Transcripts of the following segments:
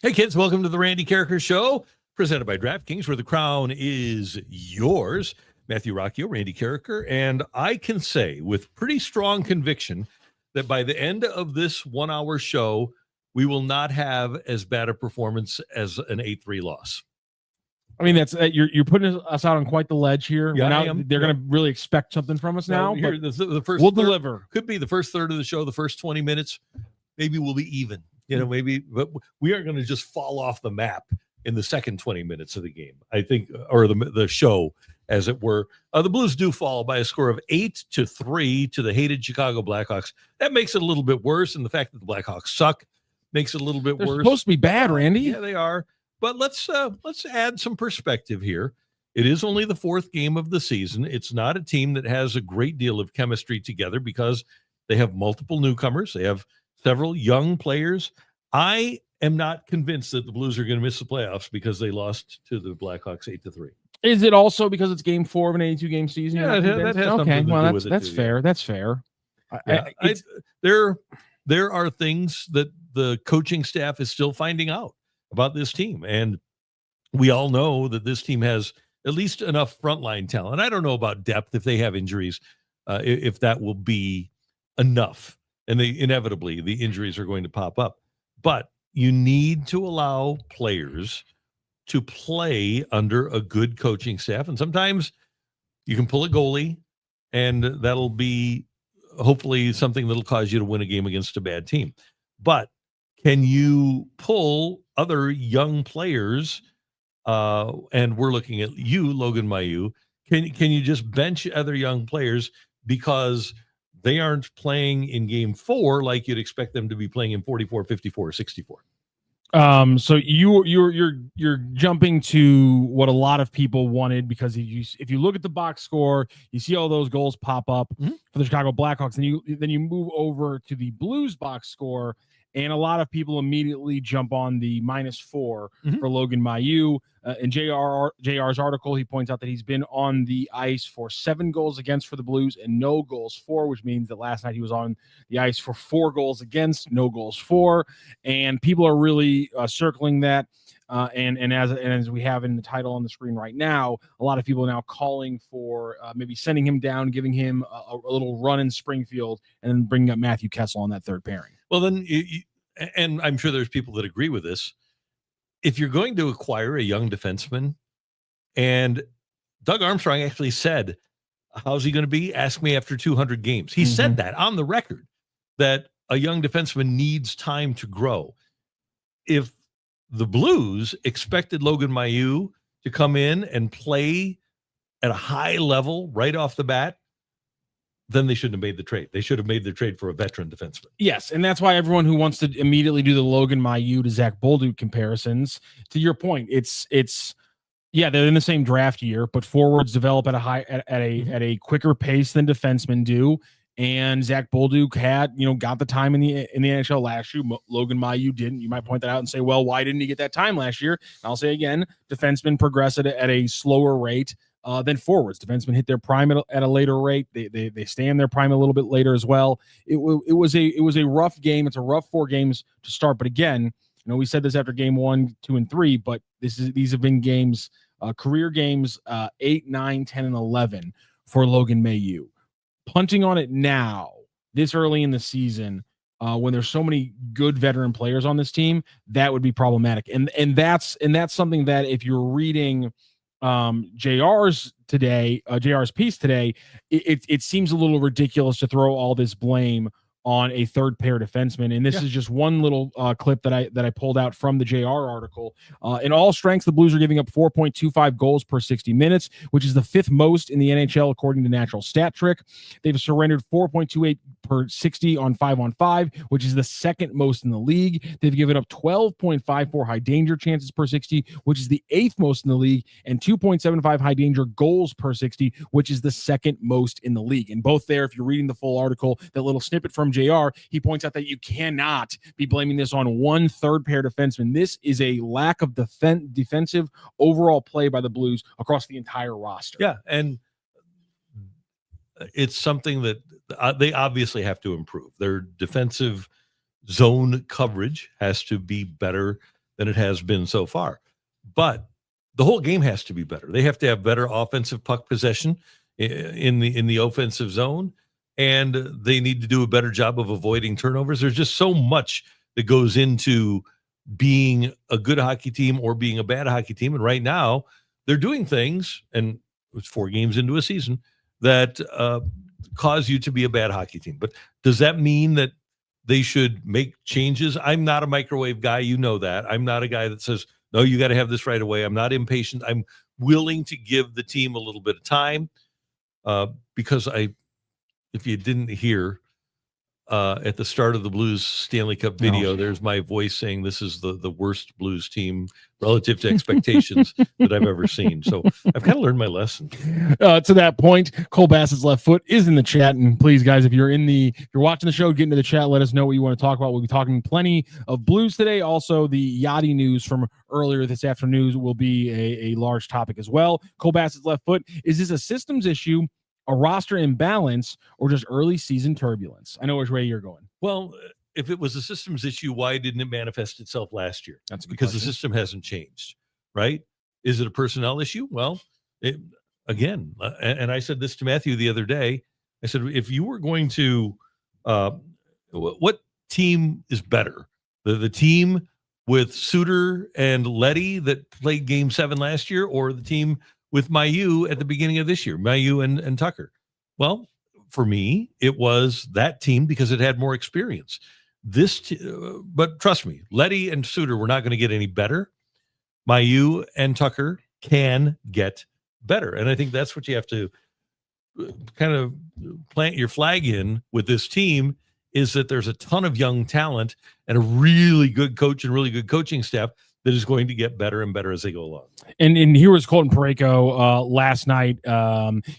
Hey, kids, welcome to the Randy Karraker Show, presented by DraftKings, where the crown is yours. Matthew Rocchio, Randy Karraker, and I can say with pretty strong conviction that by the end of this 1 hour show, we will not have as bad a performance as an 8-3 loss. I mean, that's you're putting us out on quite the ledge here. Yeah, now, they're going to really expect something from us now. Here, but the first we'll third, deliver. Could be the first third of the show, the first 20 minutes. Maybe we'll be even. Maybe, but we aren't going to just fall off the map in the second 20 minutes of the game, I think, or the show, as it were. The Blues do fall by a score of 8-3 to the hated Chicago Blackhawks. That makes it a little bit worse, and the fact that the Blackhawks suck makes it a little bit They're worse. Supposed to be bad, Randy. Yeah, they are. But let's add some perspective here. It is only the fourth game of the season. It's not a team that has a great deal of chemistry together because they have multiple newcomers. They have several young players. I am not convinced that the Blues are going to miss the playoffs because they lost to the Blackhawks 8-3. Is it also because it's game 4 of an 82-game season? Yeah, that has something to do with it. That's fair. That's fair. There are things that the coaching staff is still finding out about this team. And we all know that this team has at least enough frontline talent. I don't know about depth if they have injuries, if that will be enough. And inevitably, the injuries are going to pop up. But you need to allow players to play under a good coaching staff. And sometimes you can pull a goalie, and that'll be hopefully something that'll cause you to win a game against a bad team. But can you pull other young players? And we're looking at you, Logan Mailloux. Can you just bench other young players because they aren't playing in game 4 like you'd expect them to be playing in 44, 54, 64? So you're jumping to what a lot of people wanted, because if you look at the box score, you see all those goals pop up for the Chicago Blackhawks, and then you move over to the Blues box score, and a lot of people immediately jump on the -4 for Logan Mailloux. In JR's article, he points out that he's been on the ice for 7 goals against for the Blues and no goals for, which means that last night he was on the ice for 4 goals against, no goals for. And people are really circling that. And as we have in the title on the screen right now, a lot of people are now calling for maybe sending him down, giving him a little run in Springfield, and then bringing up Matthew Kessel on that third pairing. Well, then, and I'm sure there's people that agree with this. If you're going to acquire a young defenseman, and Doug Armstrong actually said, how's he going to be? Ask me after 200 games. He said that on the record, that a young defenseman needs time to grow. If the Blues expected Logan Mailloux to come in and play at a high level right off the bat, then they shouldn't have made the trade. They should have made the trade for a veteran defenseman. Yes, and that's why everyone who wants to immediately do the Logan Mailloux to Zach Bolduc comparisons, to your point, it's they're in the same draft year, but forwards develop at a quicker pace than defensemen do. And Zach Bolduc had, got the time in the NHL last year. Logan Mailloux didn't. You might point that out and say, well, why didn't he get that time last year? And I'll say again, defensemen progress at a slower rate than forwards. Defensemen hit their prime at a later rate. They stay in their prime a little bit later as well. It was a rough game. It's a rough 4 games to start. But again, we said this after game 1, 2, and 3, but these have been games, career games 8, 9, 10, and 11 for Logan Mailloux. Punting on it now, this early in the season, when there's so many good veteran players on this team, that would be problematic. And that's something that if you're reading JR's piece today, it seems a little ridiculous to throw all this blame on a third pair defenseman. And this is just one little clip that I pulled out from the JR article. In all strengths, the Blues are giving up 4.25 goals per 60 minutes, which is the 5th most in the NHL according to Natural Stat Trick. They've surrendered 4.28 per 60 on 5-on-5, which is the 2nd most in the league. They've given up 12.54 high danger chances per 60, which is the 8th most in the league, and 2.75 high danger goals per 60, which is the 2nd most in the league. And both there, if you're reading the full article, that little snippet from JR, he points out that you cannot be blaming this on one third pair defenseman. This is a lack of defensive overall play by the Blues across the entire roster. Yeah, and it's something that they obviously have to improve. Their defensive zone coverage has to be better than it has been so far. But the whole game has to be better. They have to have better offensive puck possession in the offensive zone, and they need to do a better job of avoiding turnovers. There's just so much that goes into being a good hockey team or being a bad hockey team. And right now they're doing things, and it's 4 games into a season, that cause you to be a bad hockey team. But does that mean that they should make changes? I'm not a microwave guy. You know that. I'm not a guy that says, no, you got to have this right away. I'm not impatient. I'm willing to give the team a little bit of time because if you didn't hear at the start of the Blues Stanley Cup video, there's my voice saying this is the worst Blues team relative to expectations that I've ever seen. So I've kind of learned my lesson. To that point, Cole Bassett's left foot is in the chat, and please, guys, if you're watching the show, get into the chat. Let us know what you want to talk about. We'll be talking plenty of Blues today. Also, the Yadi news from earlier this afternoon will be a large topic as well. Cole Bassett's left foot, is this a systems issue, a roster imbalance, or just early season turbulence? I know which way you're going. Well, if it was a systems issue, why didn't it manifest itself last year? That's because question. The system hasn't changed, right? Is it a personnel issue? Well, again, and I said this to Matthew the other day. I said, if you were going to, what team is better? The team with Suter and Leddy that played Game 7 last year, or the team with Mailloux at the beginning of this year, Mailloux and Tucker? Well, for me, it was that team because it had more experience. But trust me, Leddy and Suter were not going to get any better. Mailloux and Tucker can get better. And I think that's what you have to kind of plant your flag in with this team, is that there's a ton of young talent and a really good coach and really good coaching staff that is going to get better and better as they go along. And here was Colton Parayko last night.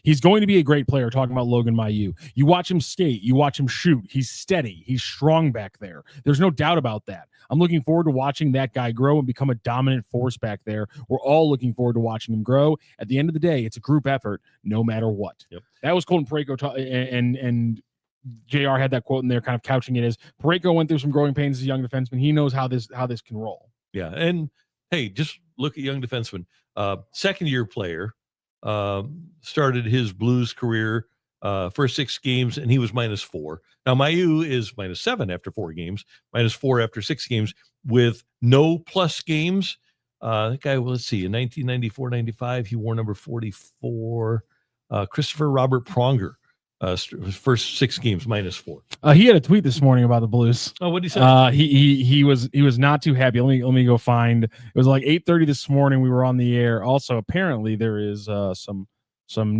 He's going to be a great player, talking about Logan Mailloux. You watch him skate. You watch him shoot. He's steady. He's strong back there. There's no doubt about that. I'm looking forward to watching that guy grow and become a dominant force back there. We're all looking forward to watching him grow. At the end of the day, it's a group effort no matter what. Yep. That was Colton Parayko, and JR had that quote in there kind of couching it as Parayko went through some growing pains as a young defenseman. He knows how this can roll. Yeah, and hey, just look at young defenseman. Second-year player, started his Blues career first 6 games, and he was -4. Now, Mailloux is -7 after 4 games, -4 after 6 games, with no plus games. That guy, well, let's see, in 1994-95, he wore number 44. Christopher Robert Pronger. First 6 games -4. He had a tweet this morning about the Blues. Oh, what did he say? He was not too happy. Let me go find. It was like 8:30 this morning. We were on the air. Also, apparently there is some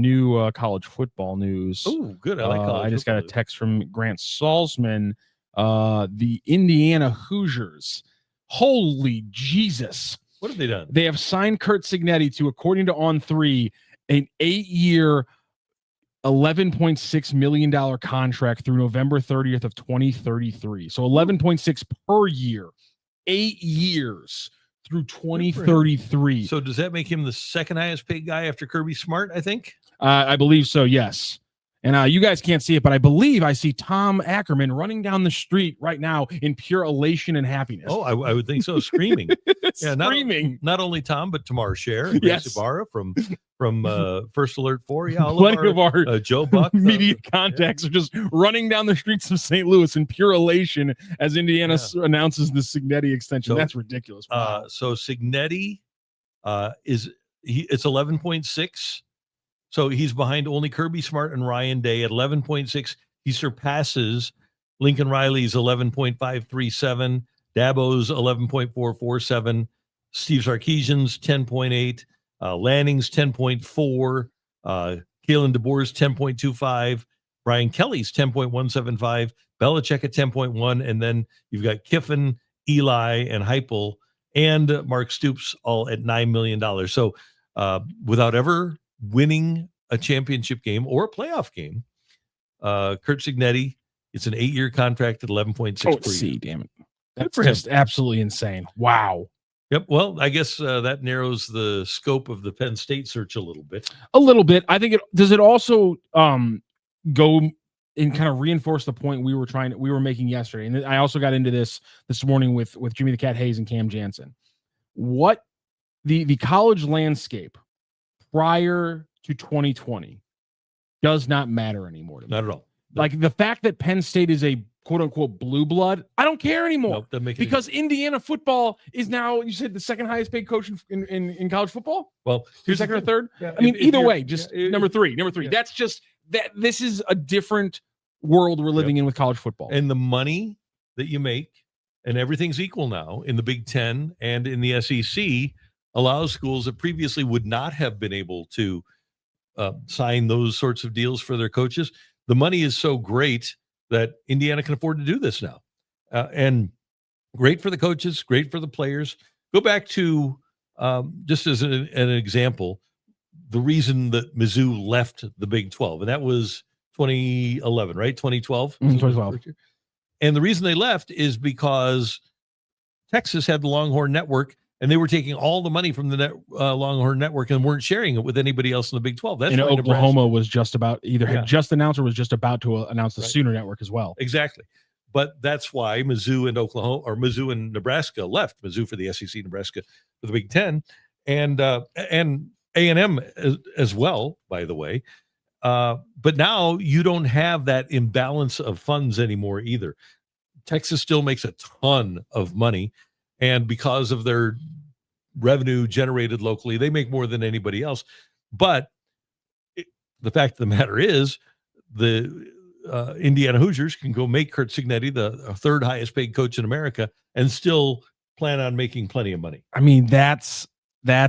new college football news. Oh, good. I like college. I just got a text from Grant Salzman. The Indiana Hoosiers. Holy Jesus! What have they done? They have signed Curt Cignetti to, according to On3, an 8-year. $11.6 million contract through November 30th of 2033. So 11.6 per year, 8 years through 2033. So does that make him the second highest paid guy after Kirby Smart, I think? I believe so, yes. And you guys can't see it, but I believe I see Tom Ackerman running down the street right now in pure elation and happiness. Oh, I would think so. Screaming. Yeah, screaming. Not only Tom, but Tamar Scher and Grace Ibarra from First Alert 4. Yeah, plenty of our Joe Buck media contacts are just running down the streets of St. Louis in pure elation as Indiana announces the Cignetti extension. So, that's ridiculous. Wow. So Cignetti it's 11.6. So he's behind only Kirby Smart and Ryan Day at 11.6. He surpasses Lincoln Riley's 11.537, Dabo's 11.447, Steve Sarkisian's 10.8, Lanning's 10.4, Kalen DeBoer's 10.25, Brian Kelly's 10.175, Belichick at 10.1, and then you've got Kiffin, Eli, and Heupel, and Mark Stoops all at $9 million. So without ever winning a championship game or a playoff game, Curt Cignetti, it's an 8-year contract at 11.6 per year. Damn it. That's just absolutely insane. Wow. Yep. Well, I guess that narrows the scope of the Penn State search a little bit. A little bit. I think it also go and kind of reinforce the point we were making yesterday. And I also got into this morning with Jimmy the Cat Hayes and Cam Jansen. what the college landscape prior to 2020 does not matter anymore to me. Not at all. Like the fact that Penn State is a quote unquote blue blood, I don't care anymore. Nope, doesn't make because Indiana football is now, you said, the second highest paid coach in college football. Well, who's second or third? Yeah, I mean, either way, just number three. Yeah. That's just that. This is a different world we're living in with college football. And the money that you make, and everything's equal now in the Big Ten and in the SEC, allows schools that previously would not have been able to sign those sorts of deals for their coaches. The money is so great that Indiana can afford to do this now. And great for the coaches, great for the players. Go back to, just as an example, the reason that Mizzou left the Big 12, and that was 2011, right? 2012? 2012. And the reason they left is because Texas had the Longhorn Network, and they were taking all the money from the Longhorn Network and weren't sharing it with anybody else in the Big 12. That's and why Oklahoma was just about had just announced or was just about to announce the Sooner Network as well. Exactly. But that's why Mizzou and Oklahoma, or Mizzou and Nebraska left. Mizzou for the SEC, Nebraska for the Big Ten, and A&M as well, by the way. But now you don't have that imbalance of funds anymore either. Texas still makes a ton of money, and because of their revenue generated locally, they make more than anybody else. But the fact of the matter is, the Indiana Hoosiers can go make Curt Cignetti the third highest paid coach in America and still plan on making plenty of money. I mean, it's a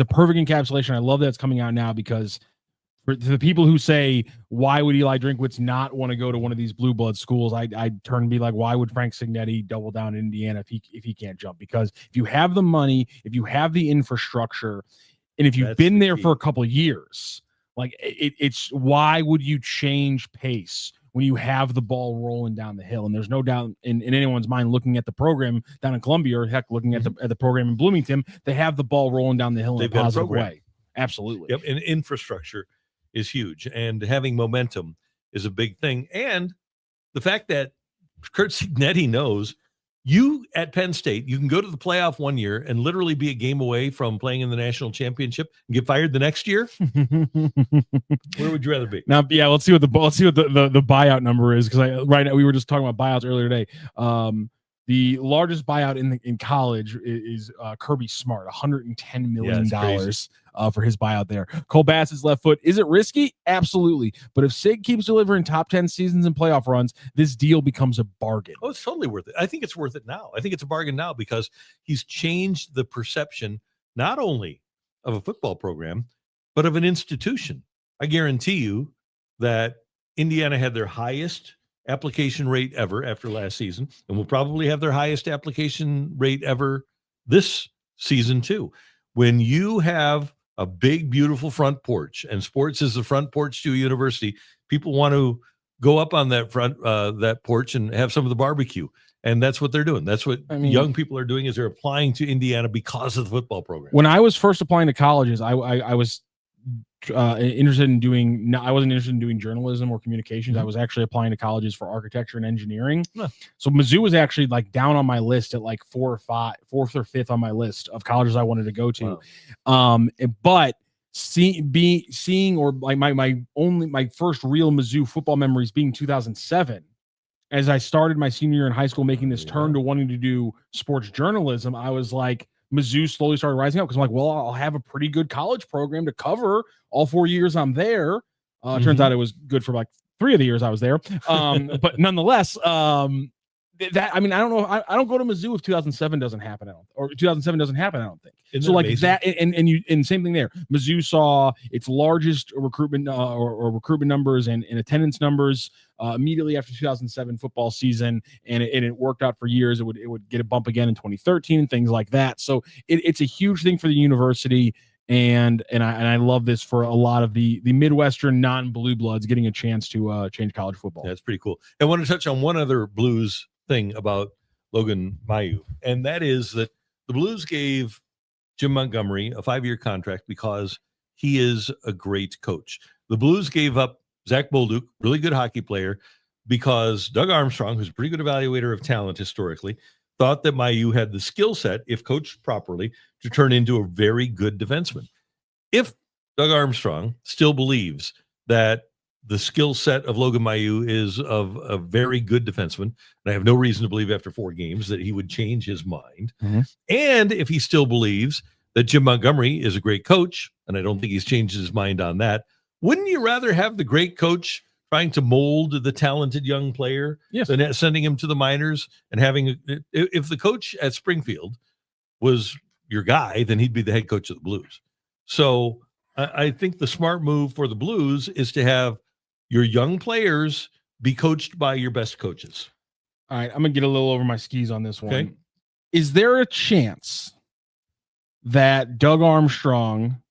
perfect encapsulation. I love that it's coming out now, because to the people who say, why would Eli Drinkwitz not want to go to one of these blue blood schools, I'd turn and be like, why would Frank Cignetti double down in Indiana if he can't jump? Because if you have the money, if you have the infrastructure, and if you've been there for a couple of years, like it's why would you change pace when you have the ball rolling down the hill? And there's no doubt in anyone's mind, looking at the program down in Columbia, or heck, looking at the program in Bloomington, they have the ball rolling down the hill in a positive way. Absolutely. Yep. And infrastructure is huge, and having momentum is a big thing. And the fact that Curt Cignetti knows you at Penn State, you can go to the playoff one year and literally be a game away from playing in the national championship and get fired the next year. Where would you rather be? Now, yeah, let's see what the buyout number is, because right now we were just talking about buyouts earlier today. The largest buyout in college is Kirby Smart, $110 million for his buyout there. Cole Bassett's left foot. Is it risky? Absolutely. But if Sig keeps delivering top 10 seasons and playoff runs, this deal becomes a bargain. Oh, it's totally worth it. I think it's worth it now. I think it's a bargain now, because he's changed the perception not only of a football program, but of an institution. I guarantee you that Indiana had their highest application rate ever after last season, and will probably have their highest application rate ever this season too. When you have a big, beautiful front porch, and sports is the front porch to a university, people want to go up on that that porch and have some of the barbecue. And that's what they're doing. That's what young people are doing, is they're applying to Indiana because of the football program. When I was first applying to colleges, I was interested in doing, I wasn't interested in doing journalism or communications. I was actually applying to colleges for architecture and engineering. So Mizzou was actually like down on my list at like fourth or fifth on my list of colleges I wanted to go to. But seeing or like my first real Mizzou football memories being 2007, as I started my senior year in high school, making this turn to wanting to do sports journalism, I was like, Mizzou slowly started rising up, because I'm like, well, I'll have a pretty good college program to cover all 4 years I'm there. Turns out it was good for like 3 of the years I was there. But nonetheless, that, I mean, I don't know. I don't go to Mizzou if 2007 doesn't happen, or 2007 doesn't happen, I don't think. Isn't that amazing? That, and same thing there. Mizzou saw its largest recruitment or recruitment numbers and attendance numbers immediately after 2007 football season, and it worked out for years. It would get a bump again in 2013 and things like that. So it's a huge thing for the university, and I love this for a lot of the Midwestern non-blue bloods getting a chance to change college football. That's pretty cool. I want to touch on one other Blues thing about Logan Mailloux, and that is that the Blues gave Jim Montgomery a 5-year contract because he is a great coach. The Blues gave up Zach Bolduc, really good hockey player, because Doug Armstrong, who's a pretty good evaluator of talent historically, thought that Mailloux had the skill set, if coached properly, to turn into a very good defenseman. If Doug Armstrong still believes that the skill set of Logan Mailloux is of a very good defenseman, and I have no reason to believe after 4 games that he would change his mind. Mm-hmm. And if he still believes that Jim Montgomery is a great coach, and I don't think he's changed his mind on that, wouldn't you rather have the great coach trying to mold the talented young player than sending him to the minors and having if the coach at Springfield was your guy, then he'd be the head coach of the Blues. So I think the smart move for the Blues is to have your young players be coached by your best coaches. All right, I'm going to get a little over my skis on this one. Okay. Is there a chance that Doug Armstrong,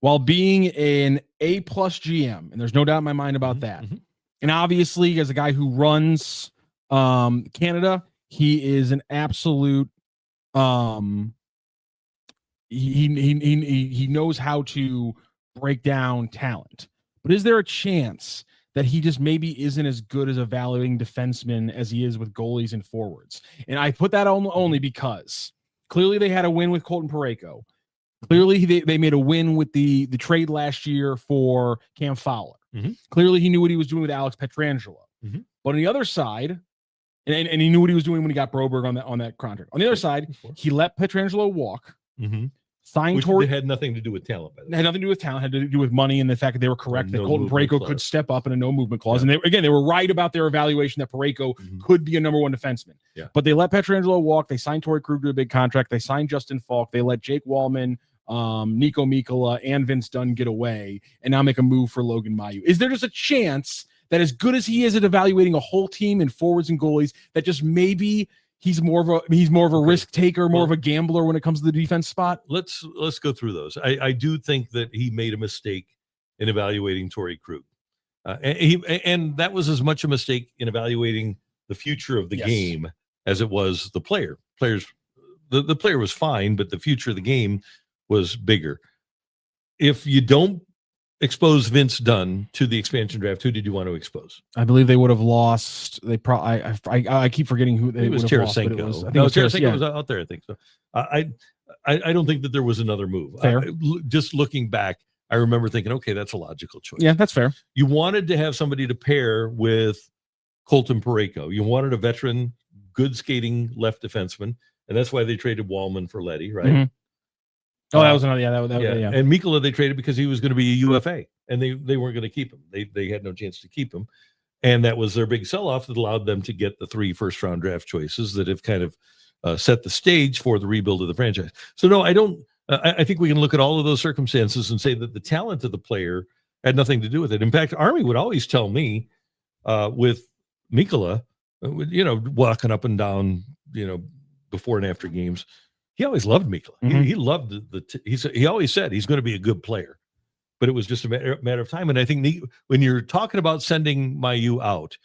while being an A-plus GM, and there's no doubt in my mind about that, and obviously as a guy who runs Canada, he is an absolute he knows how to break down talent. But is there a chance that he just maybe isn't as good as evaluating defensemen as he is with goalies and forwards? And I put that only because clearly they had a win with Colton Parayko. Clearly they made a win with the trade last year for Cam Fowler. Clearly he knew what he was doing with Alex Pietrangelo. But on the other side, and he knew what he was doing when he got Broberg on that contract. On the other side, he let Pietrangelo walk. Signed Which had nothing to do with talent. By the way. It had nothing to do with talent. Had to do with money and the fact that they were correct that Colton Parayko could step up in a no movement clause. And they were right about their evaluation that Parayko could be a number 1 defenseman. But they let Pietrangelo walk. They signed Torrey Krug to a big contract. They signed Justin Falk. They let Jake Wallman, Nico Mikkola, and Vince Dunn get away and now make a move for Logan Mailloux. Is there just a chance that as good as he is at evaluating a whole team in forwards and goalies, that just maybe he's more of a risk taker, more of a gambler when it comes to the defense spot? Let's go through those. I do think that he made a mistake in evaluating Torrey Krug. And that was as much a mistake in evaluating the future of the game as it was the player. The player was fine, but the future of the game was bigger. If you don't expose Vince Dunn to the expansion draft, who did you want to expose? I believe they would have lost. They probably. I keep forgetting who they would have lost. But it was, Tarasenko was out there. I think so. I don't think that there was another move. Just looking back, I remember thinking, okay, that's a logical choice. Yeah, that's fair. You wanted to have somebody to pair with Colton Parayko. You wanted a veteran, good skating left defenseman, and that's why they traded Wallman for Leddy, right? Oh, that was another. Yeah. And Mikkola they traded because he was going to be a UFA, and they weren't going to keep him. They had no chance to keep him, and that was their big sell-off that allowed them to get the 3 first-round draft choices that have kind of set the stage for the rebuild of the franchise. So no, I don't. I think we can look at all of those circumstances and say that the talent of the player had nothing to do with it. In fact, Army would always tell me with Mikkola, walking up and down, before and after games. He always loved Mikkola. He loved he always said he's going to be a good player, but it was just a matter of time. And I think when you're talking about sending Mailloux out,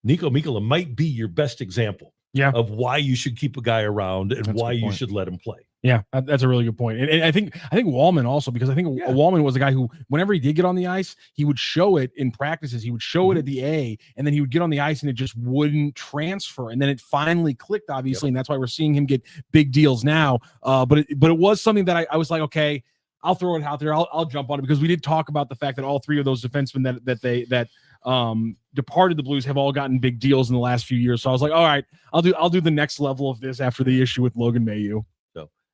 Nico Mikkola might be your best example of why you should keep a guy around and why you should let him play. Yeah, that's a really good point. And I think Wallman also, because I think Wallman was a guy who, whenever he did get on the ice, he would show it in practices. He would show it at the A, and then he would get on the ice and it just wouldn't transfer. And then it finally clicked, obviously, and that's why we're seeing him get big deals now. But it was something that I was like, okay, I'll throw it out there. I'll jump on it, because we did talk about the fact that all 3 of those defensemen that departed the Blues have all gotten big deals in the last few years. So I was like, all right, I'll do the next level of this after the issue with Logan Mailloux.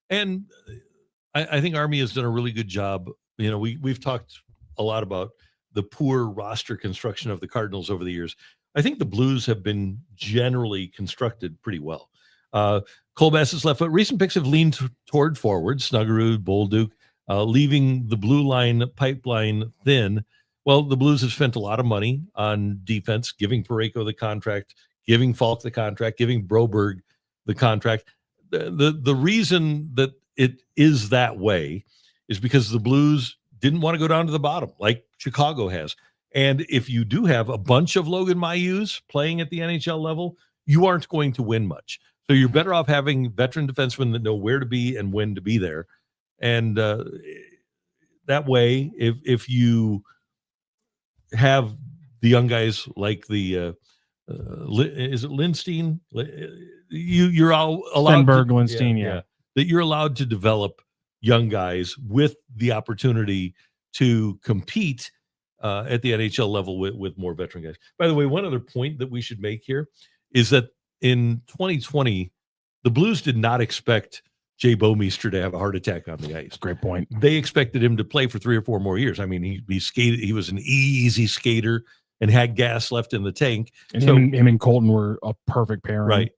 And I think Army has done a really good job. We've talked a lot about the poor roster construction of the Cardinals over the years. I think the Blues have been generally constructed pretty well. Cole Bassett's left foot. Recent picks have leaned toward forward, Snuggerud, Bolduc, leaving the blue line pipeline thin. Well, the Blues have spent a lot of money on defense, giving Parayko the contract, giving Falk the contract, giving Broberg the contract. The reason that it is that way is because the Blues didn't want to go down to the bottom like Chicago has. And if you do have a bunch of Logan Mailloux playing at the NHL level, you aren't going to win much. So you're better off having veteran defensemen that know where to be and when to be there. And that way, if you have the young guys like the is it Lindstein? you're all allowed Stenberg, Lindstein, yeah. that you're allowed to develop young guys with the opportunity to compete at the NHL level with more veteran guys. By the way, one other point that we should make here is that in 2020, the Blues did not expect Jay Bouwmeester to have a heart attack on the ice. Great point. They expected him to play for 3 or 4 more years. I mean, he skated. He was an easy skater and had gas left in the tank. And him and Colton were a perfect pairing. Right.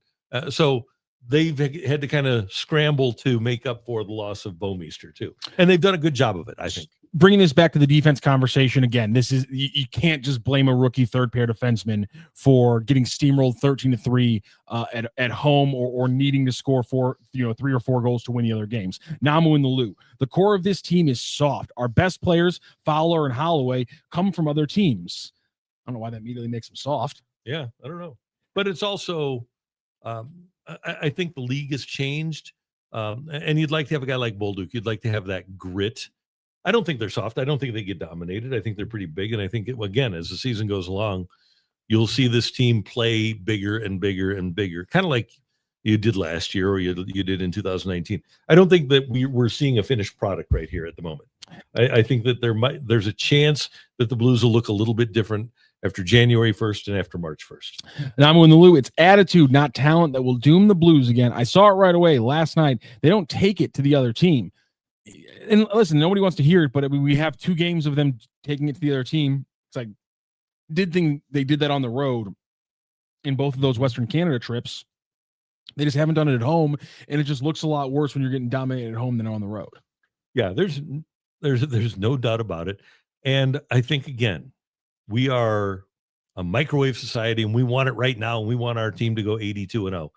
So they've had to kind of scramble to make up for the loss of Bouwmeester too. And they've done a good job of it, I think. Bringing this back to the defense conversation again, this is you can't just blame a rookie third pair defenseman for getting steamrolled 13-3 at home or needing to score 3 or 4 goals to win the other games. Namu and the Lou. The core of this team is soft. Our best players, Fowler and Holloway, come from other teams. I don't know why that immediately makes them soft. Yeah, I don't know. But it's also I think the league has changed. And you'd like to have a guy like Bolduc. You'd like to have that grit. I don't think they're soft. I don't think they get dominated. I think they're pretty big. And I think, again, as the season goes along, you'll see this team play bigger and bigger and bigger, kind of like you did last year or you did in 2019. I don't think that we're seeing a finished product right here at the moment. I think that there's a chance that the Blues will look a little bit different after January 1st and after March 1st. Namu and the Lou, it's attitude, not talent, that will doom the Blues again. I saw it right away last night. They don't take it to the other team. And listen, nobody wants to hear it, but we have 2 games of them taking it to the other team. It's like, they did that on the road in both of those Western Canada trips. They just haven't done it at home, and it just looks a lot worse when you're getting dominated at home than on the road. Yeah, there's no doubt about it. And I think, again, we are a microwave society, and we want it right now, and we want our team to go 82-0.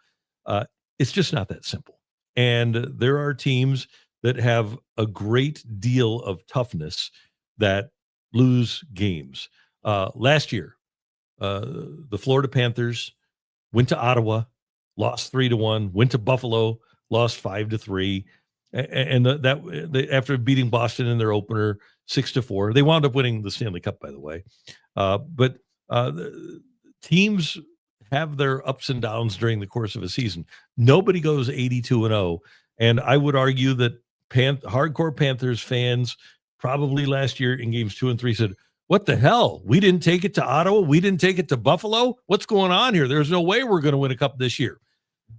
It's just not that simple. And there are teams that have a great deal of toughness that lose games. Last year, the Florida Panthers went to Ottawa, lost 3-1, went to Buffalo, lost 5-3. And after beating Boston in their opener 6-4, they wound up winning the Stanley Cup, by the way. But the teams have their ups and downs during the course of a season. Nobody goes 82-0. And I would argue that hardcore Panthers fans probably last year in games 2 and 3 said, what the hell? We didn't take it to Ottawa. We didn't take it to Buffalo. What's going on here? There's no way we're going to win a cup this year.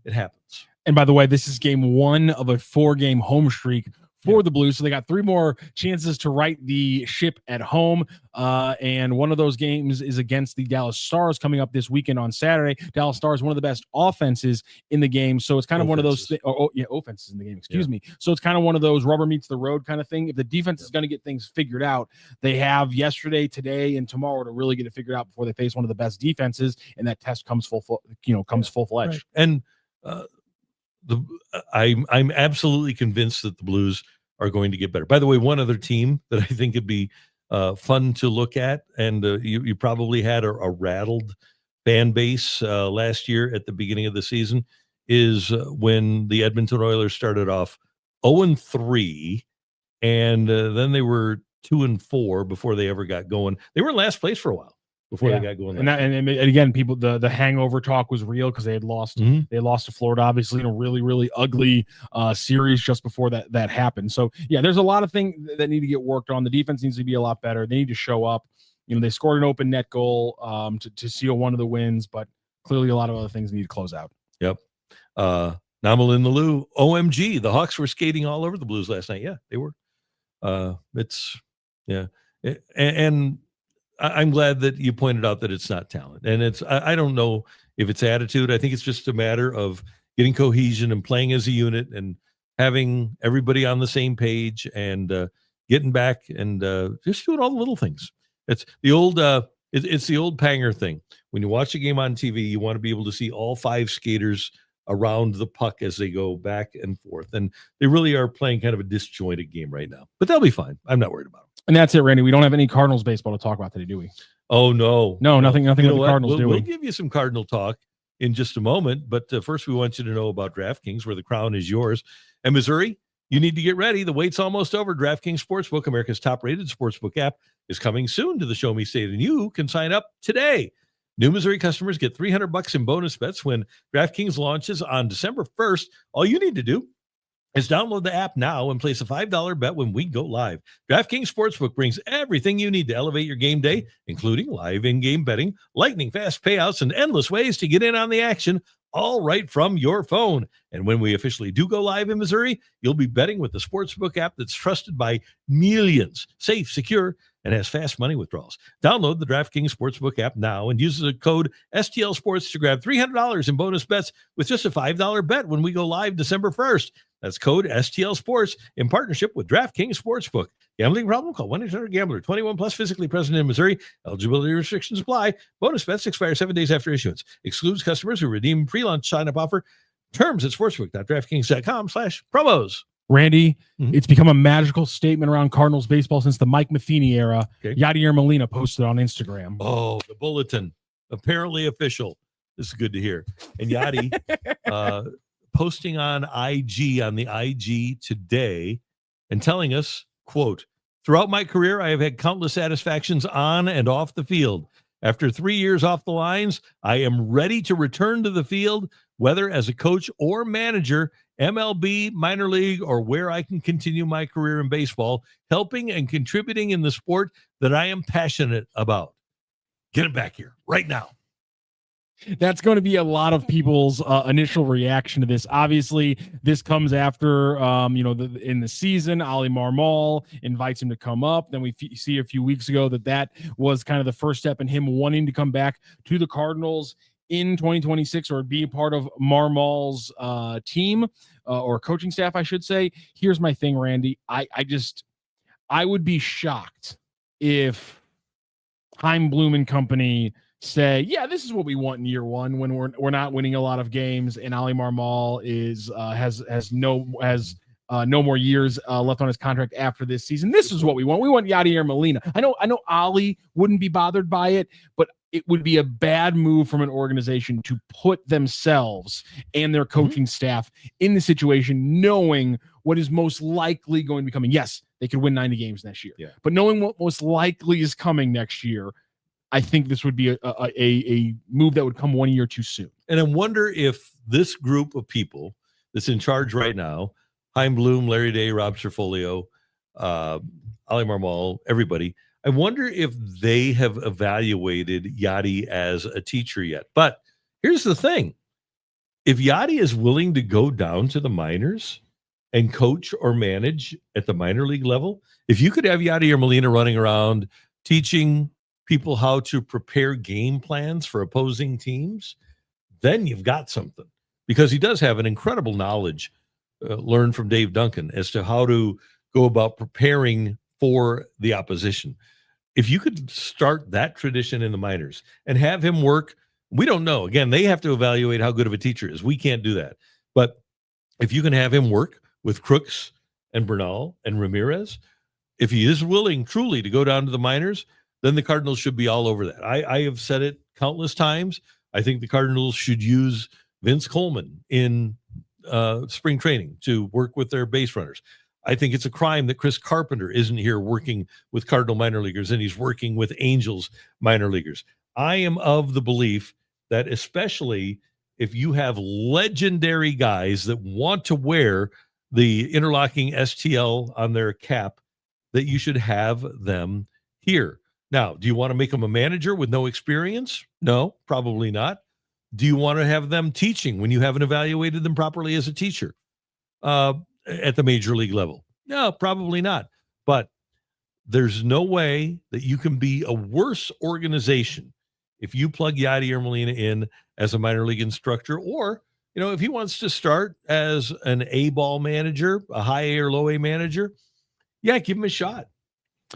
It happens. And by the way, this is game 1 of a 4-game home streak for the Blues. So they got 3 more chances to right the ship at home. And one of those games is against the Dallas Stars coming up this weekend on Saturday. Dallas Stars, one of the best offenses in the game. So it's kind of one of those offenses in the game, excuse me. So it's kind of one of those rubber meets the road kind of thing. If the defense is going to get things figured out, they have yesterday, today, and tomorrow to really get it figured out before they face one of the best defenses, and that test comes full-fledged. Right. And I'm absolutely convinced that the Blues are going to get better. By the way, one other team that I think would be fun to look at, and you probably had a rattled fan base last year at the beginning of the season, is when the Edmonton Oilers started off 0-3, and then they were 2-4 before they ever got going. They were in last place for a while before they got going. And again, people, the hangover talk was real because they had lost. They lost to Florida, obviously, in a really, really ugly series just before that happened. So yeah, there's a lot of things that need to get worked on. The defense needs to be a lot better. They need to show up. They scored an open net goal to seal one of the wins, but clearly a lot of other things need to close out. Yep. Namu and the Lou, OMG, the Hawks were skating all over the Blues last night. Yeah, they were. And I'm glad that you pointed out that it's not talent, and I don't know if it's attitude. I think it's just a matter of getting cohesion and playing as a unit and having everybody on the same page and getting back and just doing all the little things. It's the old it's the old Panger thing. When you watch a game on TV, you want to be able to see all 5 skaters around the puck as they go back and forth, and they really are playing kind of a disjointed game right now. But they'll be fine. I'm not worried about them. And that's it, Randy. We don't have any Cardinals baseball to talk about today, do we? Oh, no. No, nothing with the Cardinals, do we? We'll give you some Cardinal talk in just a moment, but first we want you to know about DraftKings, where the crown is yours. And Missouri, you need to get ready. The wait's almost over. DraftKings Sportsbook, America's top-rated sportsbook app, is coming soon to the Show Me State, and you can sign up today. New Missouri customers get $300 in bonus bets when DraftKings launches on December 1st. All you need to do is download the app now and place a $5 bet when we go live. DraftKings Sportsbook brings everything you need to elevate your game day, including live in-game betting, lightning-fast payouts, and endless ways to get in on the action, all right from your phone. And when we officially do go live in Missouri, you'll be betting with the Sportsbook app that's trusted by millions, safe, secure, and has fast money withdrawals. Download the DraftKings Sportsbook app now and use the code STL Sports to grab $300 in bonus bets with just a $5 bet when we go live December 1st. That's code STL Sports in partnership with DraftKings Sportsbook. Gambling problem? Call 1-800-GAMBLER. 21 plus, physically present in Missouri. Eligibility restrictions apply. Bonus bets expire 7 days after issuance. Excludes customers who redeem pre-launch sign-up offer. Terms at sportsbook.draftkings.com/promos. Randy, it's become a magical statement around Cardinals baseball since the Mike Matheny era. Okay. Yadier Molina posted on Instagram. Oh, the bulletin. Apparently official. This is good to hear. And Yadi posting on IG, on the IG today, and telling us, quote, "Throughout my career, I have had countless satisfactions on and off the field. After 3 years off the lines, I am ready to return to the field, whether as a coach or manager, MLB, minor league, or where I can continue my career in baseball, helping and contributing in the sport that I am passionate about." Get it back here right now. That's going to be a lot of people's initial reaction to this. Obviously, this comes after, in the season, Ali Marmol invites him to come up. Then we see a few weeks ago that was kind of the first step in him wanting to come back to the Cardinals in 2026 or be a part of Marmol's team or coaching staff, I should say. Here's my thing, Randy. I would be shocked if Chaim Bloom and company say, yeah, this is what we want in year one when we're not winning a lot of games and Ali Marmol has no more years left on his contract after this season. This is what we want. We want Yadier Molina. I know Ali wouldn't be bothered by it, but it would be a bad move from an organization to put themselves and their coaching staff in the situation, knowing what is most likely going to be coming. Yes, they could win 90 games next year, but knowing what most likely is coming next year, I think this would be a move that would come 1 year too soon. And I wonder if this group of people that's in charge right now, Chaim Bloom, Larry Day, Rob Cerfolio, Ali Marmol, everybody, I wonder if they have evaluated Yadi as a teacher yet. But here's the thing. If Yadi is willing to go down to the minors and coach or manage at the minor league level, if you could have Yadier Molina running around teaching people how to prepare game plans for opposing teams, then you've got something, because he does have an incredible knowledge learned from Dave Duncan as to how to go about preparing for the opposition. If you could start that tradition in the minors and have him work, we don't know. Again, they have to evaluate how good of a teacher is. We can't do that. But if you can have him work with Crooks and Bernal and Ramirez, if he is willing truly to go down to the minors, then the Cardinals should be all over that. I have said it countless times. I think the Cardinals should use Vince Coleman in spring training to work with their base runners. I think it's a crime that Chris Carpenter isn't here working with Cardinal minor leaguers and he's working with Angels minor leaguers. I am of the belief that especially if you have legendary guys that want to wear the interlocking STL on their cap, that you should have them here. Now, do you want to make them a manager with no experience? No, probably not. Do you want to have them teaching when you haven't evaluated them properly as a teacher at the major league level? No, probably not. But there's no way that you can be a worse organization if you plug Yadier Molina in as a minor league instructor, or, if he wants to start as an A-ball manager, a high A or low A manager, give him a shot.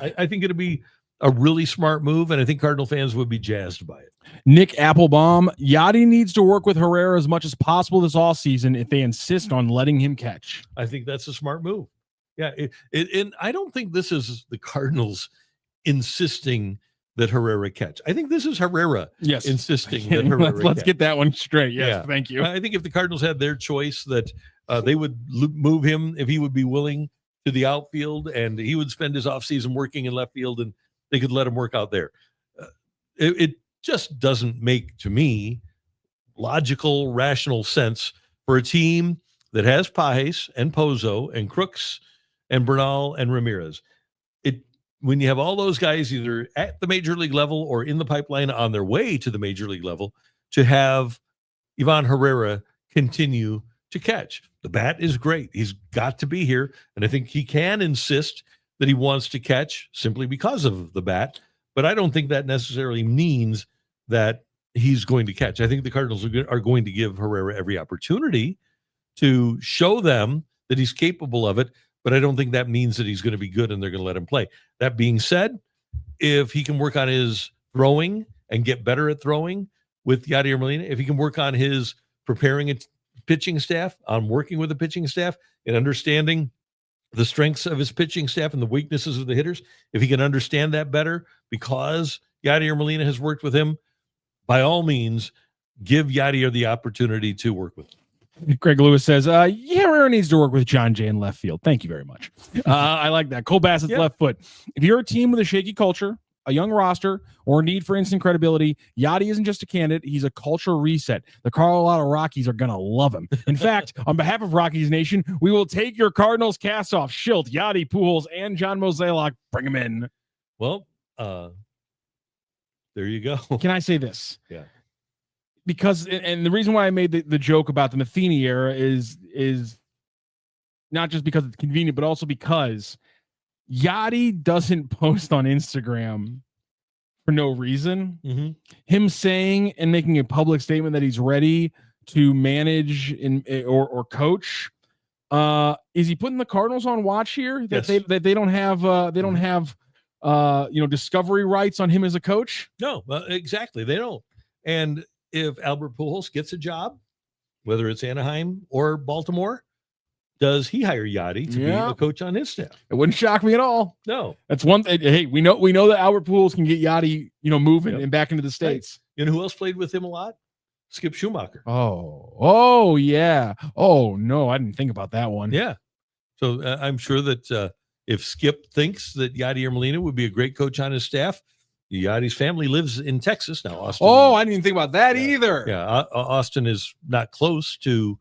I think it'll be a really smart move, and I think Cardinal fans would be jazzed by it. Nick Applebaum, Yadi needs to work with Herrera as much as possible this offseason if they insist on letting him catch. I think that's a smart move. Yeah, and I don't think this is the Cardinals insisting that Herrera catch. I think this is Herrera insisting that Herrera Let's catch. Get that one straight. Yes, thank you. I think if the Cardinals had their choice, that they would move him if he would be willing to the outfield, and he would spend his offseason working in left field, and they could let him work out there. just doesn't make, to me, logical, rational sense for a team that has Pajes and Pozo and Crooks and Bernal and Ramirez. When you have all those guys either at the major league level or in the pipeline on their way to the major league level, to have Ivan Herrera continue to catch. The bat is great. He's got to be here. And I think he can insist that he wants to catch simply because of the bat. But I don't think that necessarily means that he's going to catch. I think the Cardinals are going to give Herrera every opportunity to show them that he's capable of it. But I don't think that means that he's going to be good and they're going to let him play. That being said, if he can work on his throwing and get better at throwing with Yadier Molina, if he can work on his preparing a pitching staff, on working with the pitching staff and understanding the strengths of his pitching staff and the weaknesses of the hitters, if he can understand that better because Yadier Molina has worked with him, by all means, give Yadier the opportunity to work with him. Greg Lewis says, Herrera needs to work with John Jay in left field. Thank you very much. I like that. Cole Bassett's left foot. If you're a team with a shaky culture, a young roster, or a need for instant credibility, Yadi isn't just a candidate. He's a culture reset. The Colorado Rockies are going to love him. In fact, on behalf of Rockies Nation, we will take your Cardinals cast off. Schilt, Yadi, Pujols, and John Mozeliak. Bring him in. Well, there you go. Can I say this? Yeah. Because, and the reason why I made the joke about the Matheny era is not just because it's convenient, but also because Yadi doesn't post on Instagram for no reason. Mm-hmm. Him saying and making a public statement that he's ready to manage or coach. Is he putting the Cardinals on watch here that they don't have discovery rights on him as a coach? No, exactly. They don't. And if Albert Pujols gets a job, whether it's Anaheim or Baltimore, does he hire Yadi to be a coach on his staff? It wouldn't shock me at all. No, that's one thing. Hey, we know that Albert Pujols can get Yadi, moving and back into the States. Right. You know who else played with him a lot? Skip Schumacher. Oh yeah. Oh no, I didn't think about that one. Yeah. So I'm sure that if Skip thinks that Yadier Molina would be a great coach on his staff, Yadi's family lives in Texas now. Austin. Oh, I didn't even think about that either. Yeah, Austin is not close to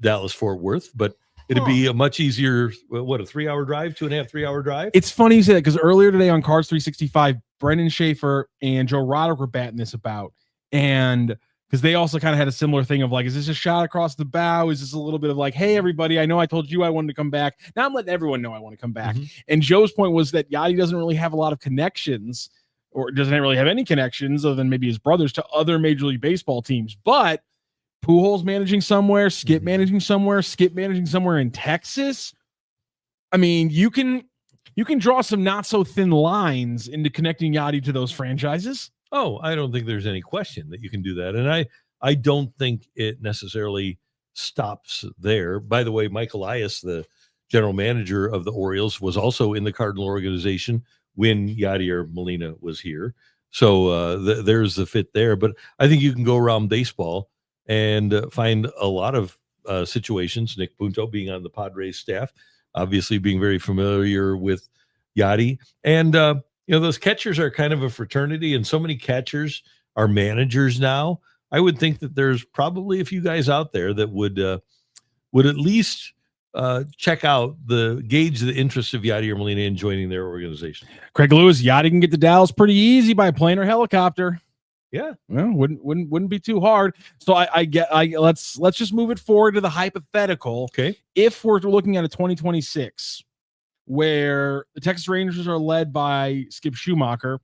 Dallas-Fort Worth, but it'd be a much easier, a 3-hour drive, 3-hour drive? It's funny you say that because earlier today on Cards 365, Brendan Schaefer and Joe Roderick were batting this about. And because they also kind of had a similar thing of like, is this a shot across the bow? Is this a little bit of like, hey, everybody, I know I told you I wanted to come back. Now I'm letting everyone know I want to come back. Mm-hmm. And Joe's point was that Yadi doesn't really have a lot of connections or doesn't really have any connections other than maybe his brothers to other Major League Baseball teams. But Pujols managing somewhere, Skip managing somewhere, Skip managing somewhere in Texas. I mean, you can draw some not so thin lines into connecting Yadi to those franchises. Oh, I don't think there's any question that you can do that. And I don't think it necessarily stops there. By the way, Mike Elias, the general manager of the Orioles, was also in the Cardinal organization when Yadier Molina was here. So there's the fit there. But I think you can go around baseball and find a lot of situations. Nick Punto being on the Padres staff, obviously being very familiar with Yadi. And, those catchers are kind of a fraternity, and so many catchers are managers now. I would think that there's probably a few guys out there that would at least check out gauge the interest of Yadier Molina in joining their organization. Craig Lewis, Yadi can get to Dallas pretty easy by plane or helicopter. Yeah, well, wouldn't be too hard. So let's just move it forward to the hypothetical. Okay, if we're looking at a 2026 where the Texas Rangers are led by Skip Schumacher,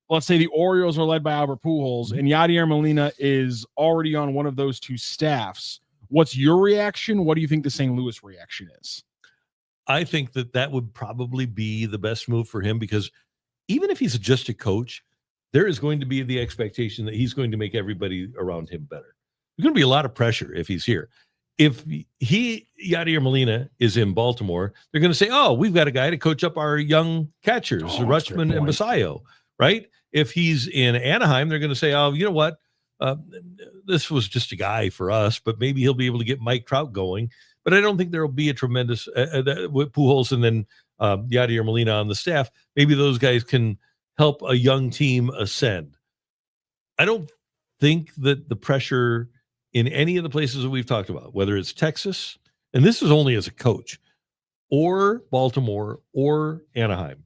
let's say the Orioles are led by Albert Pujols, and Yadier Molina is already on one of those two staffs. What's your reaction? What do you think the St. Louis reaction is? I think that would probably be the best move for him, because even if he's just a coach, there is going to be the expectation that he's going to make everybody around him better. There's going to be a lot of pressure if he's here. If Yadier Molina is in Baltimore, they're going to say, oh, we've got a guy to coach up our young catchers, Rutschman and Basayo, right? If he's in Anaheim, they're going to say, oh, you know what? This was just a guy for us, but maybe he'll be able to get Mike Trout going. But I don't think there will be a tremendous with Pujols and then Yadier Molina on the staff. Maybe those guys can help a young team ascend. I don't think that the pressure in any of the places that we've talked about, whether it's Texas, and this is only as a coach, or Baltimore or Anaheim.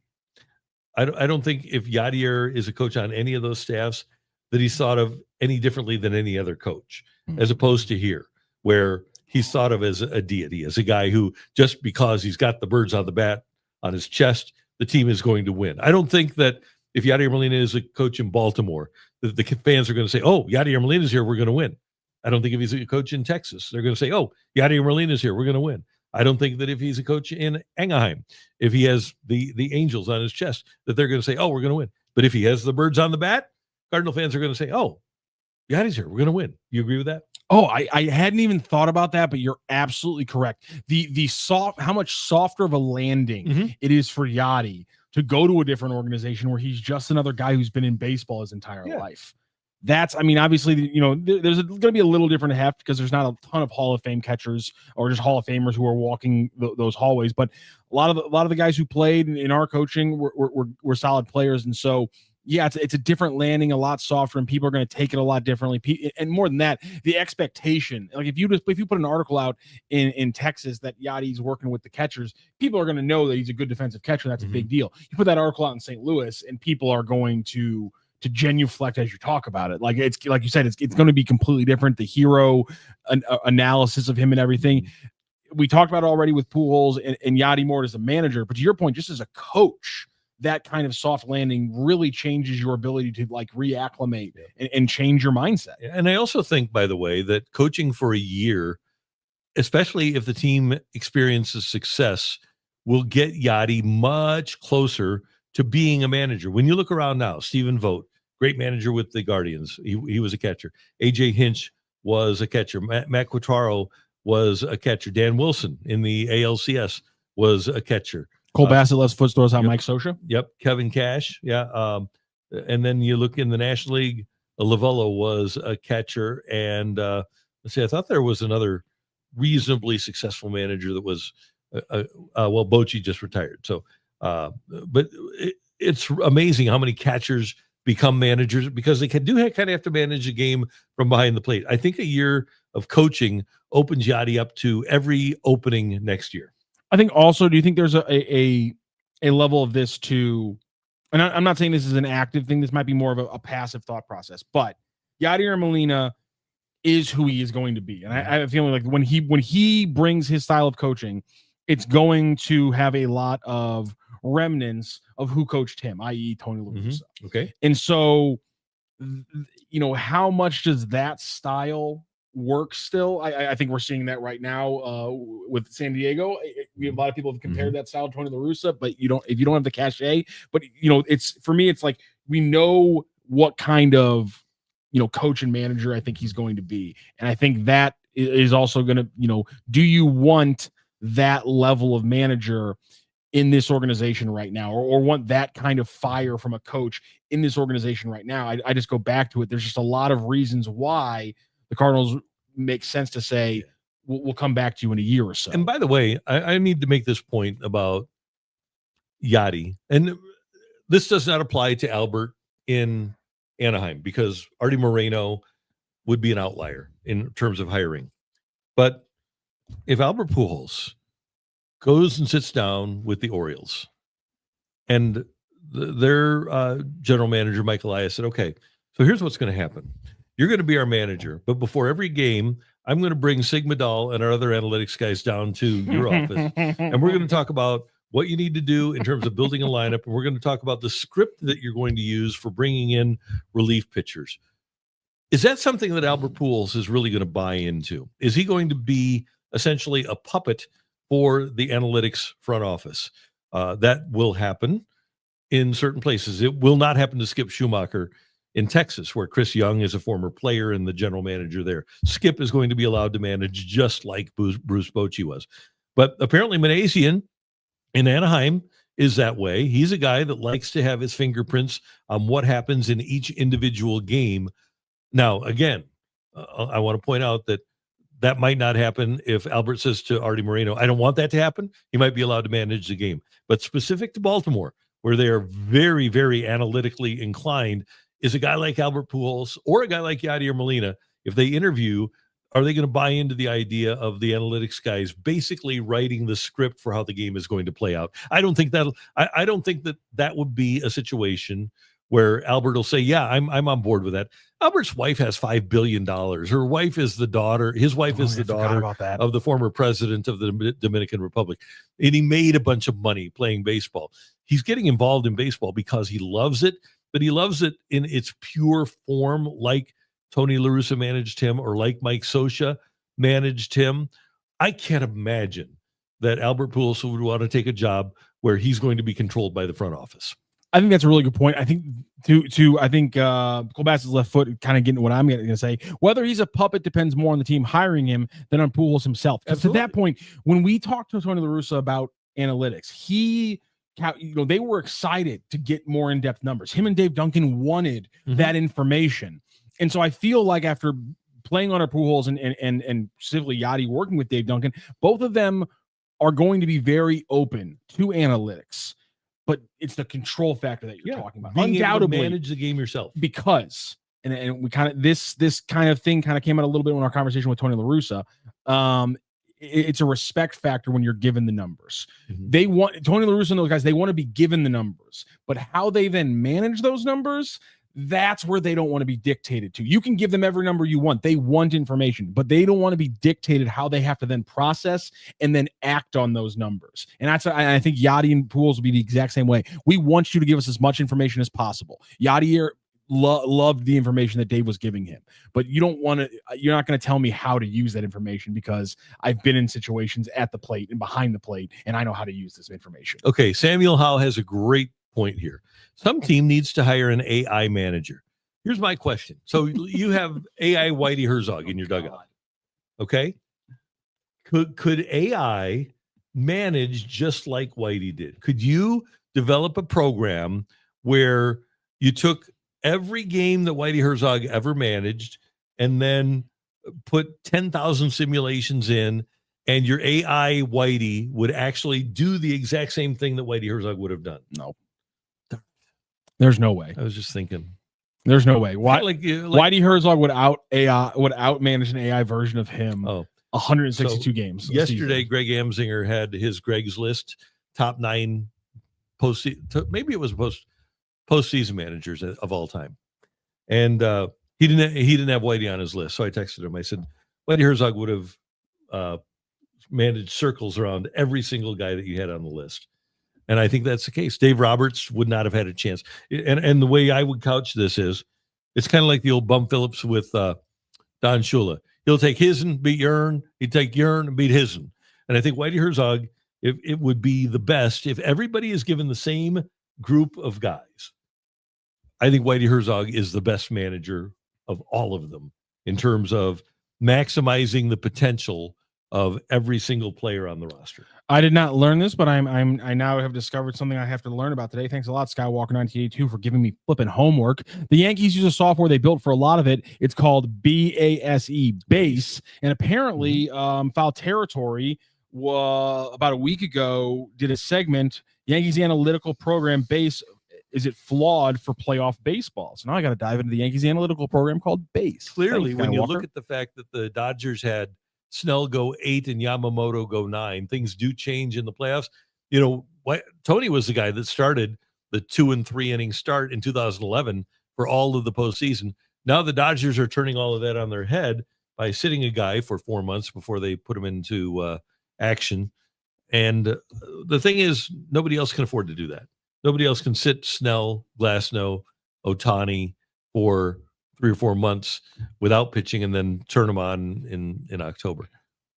I don't think if Yadier is a coach on any of those staffs that he's thought of any differently than any other coach, as opposed to here, where he's thought of as a deity, as a guy who just because he's got the birds on the bat on his chest, the team is going to win. I don't think that if Yadier Molina is a coach in Baltimore, the fans are going to say, oh, Yadier Molina's here, we're going to win. I don't think if he's a coach in Texas, they're going to say, oh, Yadier Molina's here, we're going to win. I don't think that if he's a coach in Anaheim, if he has the Angels on his chest, that they're going to say, oh, we're going to win. But if he has the birds on the bat, Cardinal fans are going to say, oh, Yadi's here, we're going to win. You agree with that? Oh, I hadn't even thought about that, but you're absolutely correct. How much softer of a landing it is for Yadi to go to a different organization where he's just another guy who's been in baseball his entire life. Obviously, there's going to be a little different heft because there's not a ton of Hall of Fame catchers or just Hall of Famers who are walking those hallways. But a lot of the guys who played in our coaching were solid players, and so yeah, it's a different landing, a lot softer, and people are going to take it a lot differently. And more than that, the expectation, like if you put an article out in Texas that Yadi's working with the catchers, people are going to know that he's a good defensive catcher. That's a big deal. You put that article out in St. Louis, and people are going to genuflect as you talk about it. Like it's like you said, it's going to be completely different. The hero analysis of him and everything. We talked about it already with Pujols and Yadi more as a manager, but to your point, just as a coach, that kind of soft landing really changes your ability to like reacclimate and change your mindset. And I also think, by the way, that coaching for a year, especially if the team experiences success, will get Yadi much closer to being a manager. When you look around now, Stephen Vogt, great manager with the Guardians. He was a catcher. AJ Hinch was a catcher. Matt Quatraro was a catcher. Dan Wilson in the ALCS was a catcher. Cole Bassett left foot throws out Mike Scioscia. Yep. Kevin Cash. Yeah. And then you look in the National League, Lavello was a catcher. And let's see, I thought there was another reasonably successful manager that was, Bochy just retired. So, but it's amazing how many catchers become managers because they kind of have to manage a game from behind the plate. I think a year of coaching opens Yadi up to every opening next year. I think also, do you think there's a level of this too? And I'm not saying this is an active thing. This might be more of a passive thought process, but Yadier Molina is who he is going to be. And I have a feeling like when he brings his style of coaching, it's going to have a lot of remnants of who coached him, i.e. Tony La Russa. Okay. And so, how much does that style work still? I think we're seeing that right now with San Diego. A lot of people have compared that style to Tony La Russa, but if you don't have the cachet, but it's for me, it's like we know what kind of coach and manager I think he's going to be. And I think that is also going to, do you want that level of manager in this organization right now, or want that kind of fire from a coach in this organization right now? I just go back to it. There's just a lot of reasons why the Cardinals make sense to say, we'll come back to you in a year or so. And by the way, I need to make this point about Yadi. And this does not apply to Albert in Anaheim because Artie Moreno would be an outlier in terms of hiring. But if Albert Pujols goes and sits down with the Orioles and their general manager, Mike Elias, said, okay, so here's what's going to happen. You're going to be our manager, but before every game, I'm going to bring Sigma Dahl and our other analytics guys down to your office, and we're going to talk about what you need to do in terms of building a lineup, and we're going to talk about the script that you're going to use for bringing in relief pitchers. Is that something that Albert Pujols is really going to buy into? Is he going to be essentially a puppet for the analytics front office? That will happen in certain places. It will not happen to Skip Schumacher in Texas, where Chris Young is a former player and the general manager there. Skip is going to be allowed to manage just like Bruce Bochy was. But apparently Manassian in Anaheim is that way. He's a guy that likes to have his fingerprints on what happens in each individual game. Now, again, I want to point out that might not happen if Albert says to Artie Moreno, I don't want that to happen. He might be allowed to manage the game. But specific to Baltimore, where they are very, very analytically inclined, is a guy like Albert Pujols or a guy like Yadier Molina, if they interview, are they going to buy into the idea of the analytics guys basically writing the script for how the game is going to play out? I don't think that would be a situation where Albert will say, yeah, I'm on board with that. Albert's wife has $5 billion. Her wife is the daughter. His wife is the daughter of the former president of the Dominican Republic. And he made a bunch of money playing baseball. He's getting involved in baseball because he loves it, but he loves it in its pure form, like Tony La Russa managed him or like Mike Scioscia managed him. I can't imagine that Albert Pujols would want to take a job where he's going to be controlled by the front office. I think that's a really good point. I think Cole Bass's left foot kind of getting what I'm going to say. Whether he's a puppet depends more on the team hiring him than on Pujols himself. Because to that point, when we talked to Tony La Russa about analytics, they were excited to get more in-depth numbers. Him and Dave Duncan wanted that information. And so I feel like after playing under Pujols and specifically Yadi working with Dave Duncan, both of them are going to be very open to analytics. But it's the control factor that you're talking about. Being undoubtedly, able to manage the game yourself. Because, and we kind of, this kind of thing kind of came out a little bit in our conversation with Tony La Russa. It's a respect factor when you're given the numbers. They want, Tony La Russa and those guys, they want to be given the numbers. But how they then manage those numbers, that's where they don't want to be dictated to. You can give them every number you want. They want information, but they don't want to be dictated how they have to then process and then act on those numbers. And I think Yadi and Pujols will be the exact same way. We want you to give us as much information as possible. Yadier loved the information that Dave was giving him, but you're not going to tell me how to use that information because I've been in situations at the plate and behind the plate, and I know how to use this information. Okay, Samuel Howe has a great point here. Some team needs to hire an AI manager. Here's my question. So you have AI Whitey Herzog in your dugout. Okay. Could AI manage just like Whitey did? Could you develop a program where you took every game that Whitey Herzog ever managed and then put 10,000 simulations in, and your AI Whitey would actually do the exact same thing that Whitey Herzog would have done? No. There's no way. I was just thinking. There's no way. Why? Whitey Herzog would out manage an AI version of him. 162 games. Yesterday, Greg Amsinger had his Greg's List top 9 maybe it was postseason managers of all time, and he didn't have Whitey on his list. So I texted him. I said, Whitey Herzog would have managed circles around every single guy that you had on the list. And I think that's the case. Dave Roberts would not have had a chance. And the way I would couch this is, it's kind of like the old Bum Phillips with Don Shula. He'll take his and beat Yern. He'd take Yern and beat his. And I think Whitey Herzog, it would be the best if everybody is given the same group of guys. I think Whitey Herzog is the best manager of all of them in terms of maximizing the potential of every single player on the roster. I did not learn this, but I now have discovered something I have to learn about today. Thanks a lot, Skywalker 1982, for giving me flipping homework. The Yankees use a software they built for a lot of it. It's called BASE, and apparently Foul Territory about a week ago did a segment, Yankees analytical program BASE. Is it flawed for playoff baseball? So now I got to dive into the Yankees analytical program called BASE. Clearly, when you look at the fact that the Dodgers had Snell go 8 and Yamamoto go 9, things do change in the playoffs. You know, Tony was the guy that started the 2 and 3 inning start in 2011 for all of the postseason. Now the Dodgers are turning all of that on their head by sitting a guy for 4 months before they put him into action. And the thing is, nobody else can afford to do that. Nobody else can sit Snell, Glasnow, Ohtani for 3 or 4 months without pitching and then turn them on in October.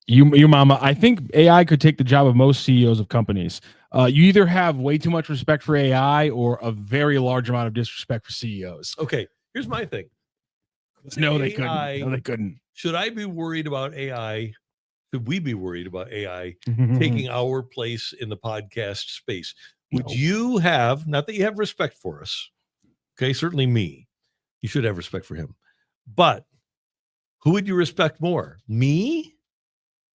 You mama, I think AI could take the job of most CEOs of companies. You either have way too much respect for AI or a very large amount of disrespect for CEOs. Okay, here's my thing. No, they couldn't. No, they couldn't. Should I be worried about AI? Should we be worried about AI taking our place in the podcast space? Would you have, not that you have respect for us, okay, certainly me, you should have respect for him, but who would you respect more, me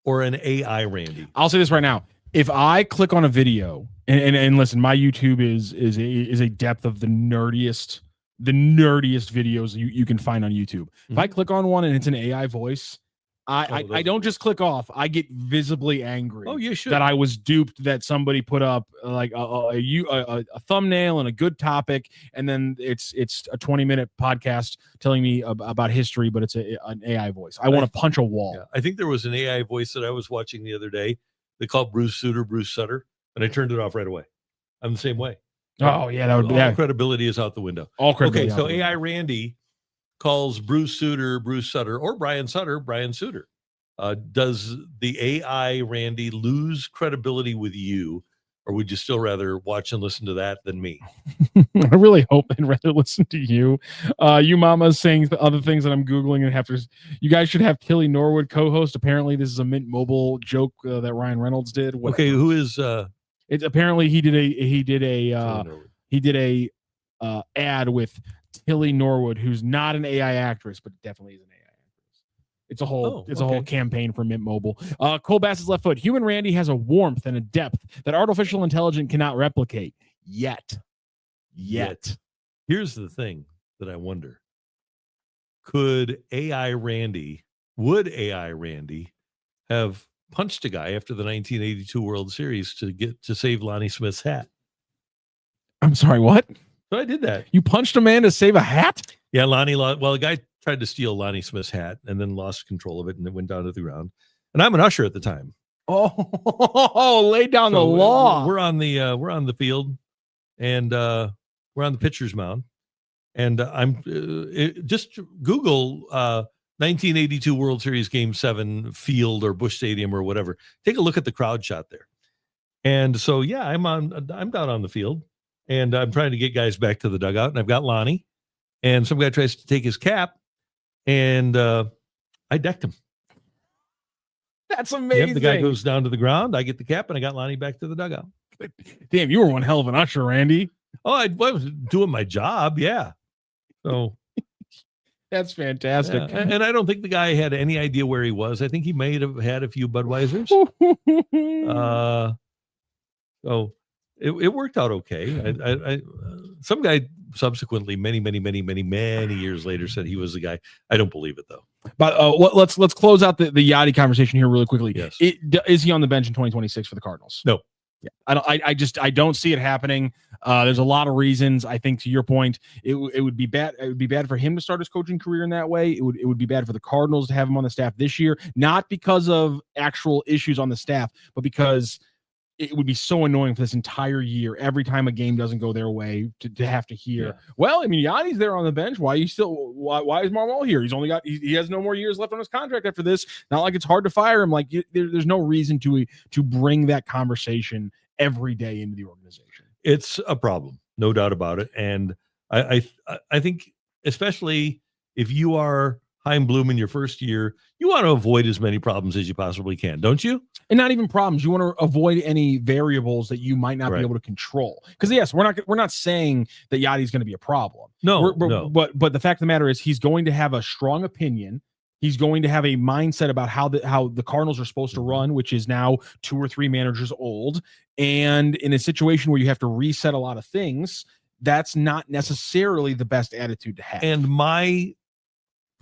or an AI Randy? I'll say this right now. If I click on a video and listen, my YouTube is a depth of the nerdiest the nerdiest videos you can find on YouTube. If I click on one and it's an AI voice, I don't just click off. I get visibly angry. Oh, you should. That I was duped, that somebody put up like a thumbnail and a good topic, and then it's a 20-minute podcast telling me about history, but it's an AI voice. I want to punch a wall. Yeah, I think there was an AI voice that I was watching the other day. They called Bruce Sutter, and I turned it off right away. I'm the same way. Oh yeah, that would be. All credibility is out the window. All credibility. Okay, so AI Randy calls Bruce Sutter, or Brian Sutter. Does the AI Randy lose credibility with you, or would you still rather watch and listen to that than me? I really hope they'd rather listen to you. You mama's saying other things that I'm Googling and have to. You guys should have Tilly Norwood co-host. Apparently, this is a Mint Mobile joke that Ryan Reynolds did. Whatever. Okay, who is? It's apparently he did a ad with Tilly Norwood, who's not an AI actress, but definitely is an AI actress. It's a whole campaign for Mint Mobile. Cole Bass's left foot. Human Randy has a warmth and a depth that artificial intelligence cannot replicate yet. Here's the thing that I wonder: would AI Randy have punched a guy after the 1982 World Series to save Lonnie Smith's hat? I'm sorry, what? So I did that. You punched a man to save a hat? Yeah, the guy tried to steal Lonnie Smith's hat and then lost control of it, and it went down to the ground. And I'm an usher at the time. Oh, lay down the law. We're on the field, and we're on the pitcher's mound, and just Google 1982 World Series Game 7 field or Busch Stadium or whatever. Take a look at the crowd shot there. And so yeah, I'm down on the field, and I'm trying to get guys back to the dugout, and I've got Lonnie, and some guy tries to take his cap, and I decked him. That's amazing. Yep, the guy goes down to the ground. I get the cap, and I got Lonnie back to the dugout. Damn, you were one hell of an usher, Randy. Oh, I was doing my job. Yeah. So that's fantastic. Yeah. And I don't think the guy had any idea where he was. I think he may have had a few Budweisers. So it worked out okay. I some guy subsequently, many years later, said he was the guy. I don't believe it though. But let's close out the Yadi conversation here really quickly. Yes. Is he on the bench in 2026 for the Cardinals? No. Yeah. I don't see it happening. There's a lot of reasons. I think to your point, it would be bad. It would be bad for him to start his coaching career in that way. It would be bad for the Cardinals to have him on the staff this year, not because of actual issues on the staff, but because it would be so annoying for this entire year. Every time a game doesn't go their way, to have to hear, well, I mean, Yadi's there on the bench. Why is Marmol here? He has no more years left on his contract after this. Not like it's hard to fire him. Like there's no reason to bring that conversation every day into the organization. It's a problem, no doubt about it. And I think, especially if you are Chaim Bloom in your first year, you want to avoid as many problems as you possibly can, don't you? And not even problems. You want to avoid any variables that you might not be able to control. Because yes, we're not saying that Yadi's going to be a problem. No. But the fact of the matter is, he's going to have a strong opinion. He's going to have a mindset about how the Cardinals are supposed to run, which is now 2 or 3 managers old. And in a situation where you have to reset a lot of things, that's not necessarily the best attitude to have. And my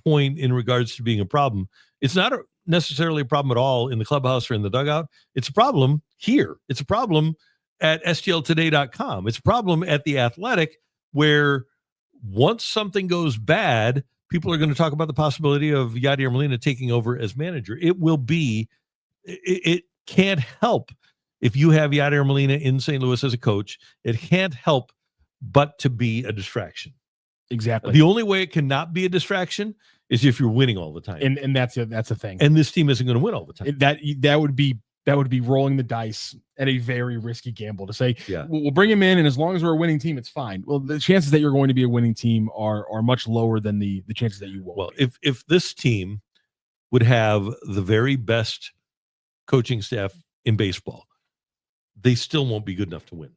point in regards to being a problem, it's not necessarily a problem at all in the clubhouse or in the dugout. It's a problem here. It's a problem at stltoday.com. It's a problem at The Athletic, where once something goes bad, people are going to talk about the possibility of Yadier Molina taking over as manager. It can't help if you have Yadier Molina in St. Louis as a coach. It can't help but to be a distraction. Exactly. The only way it cannot be a distraction is if you're winning all the time. And that's a thing. And this team isn't going to win all the time. That would be rolling the dice at a very risky gamble to say, we'll bring him in, and as long as we're a winning team, it's fine. Well, the chances that you're going to be a winning team are much lower than the chances that you won't. Well, if this team would have the very best coaching staff in baseball, they still won't be good enough to win.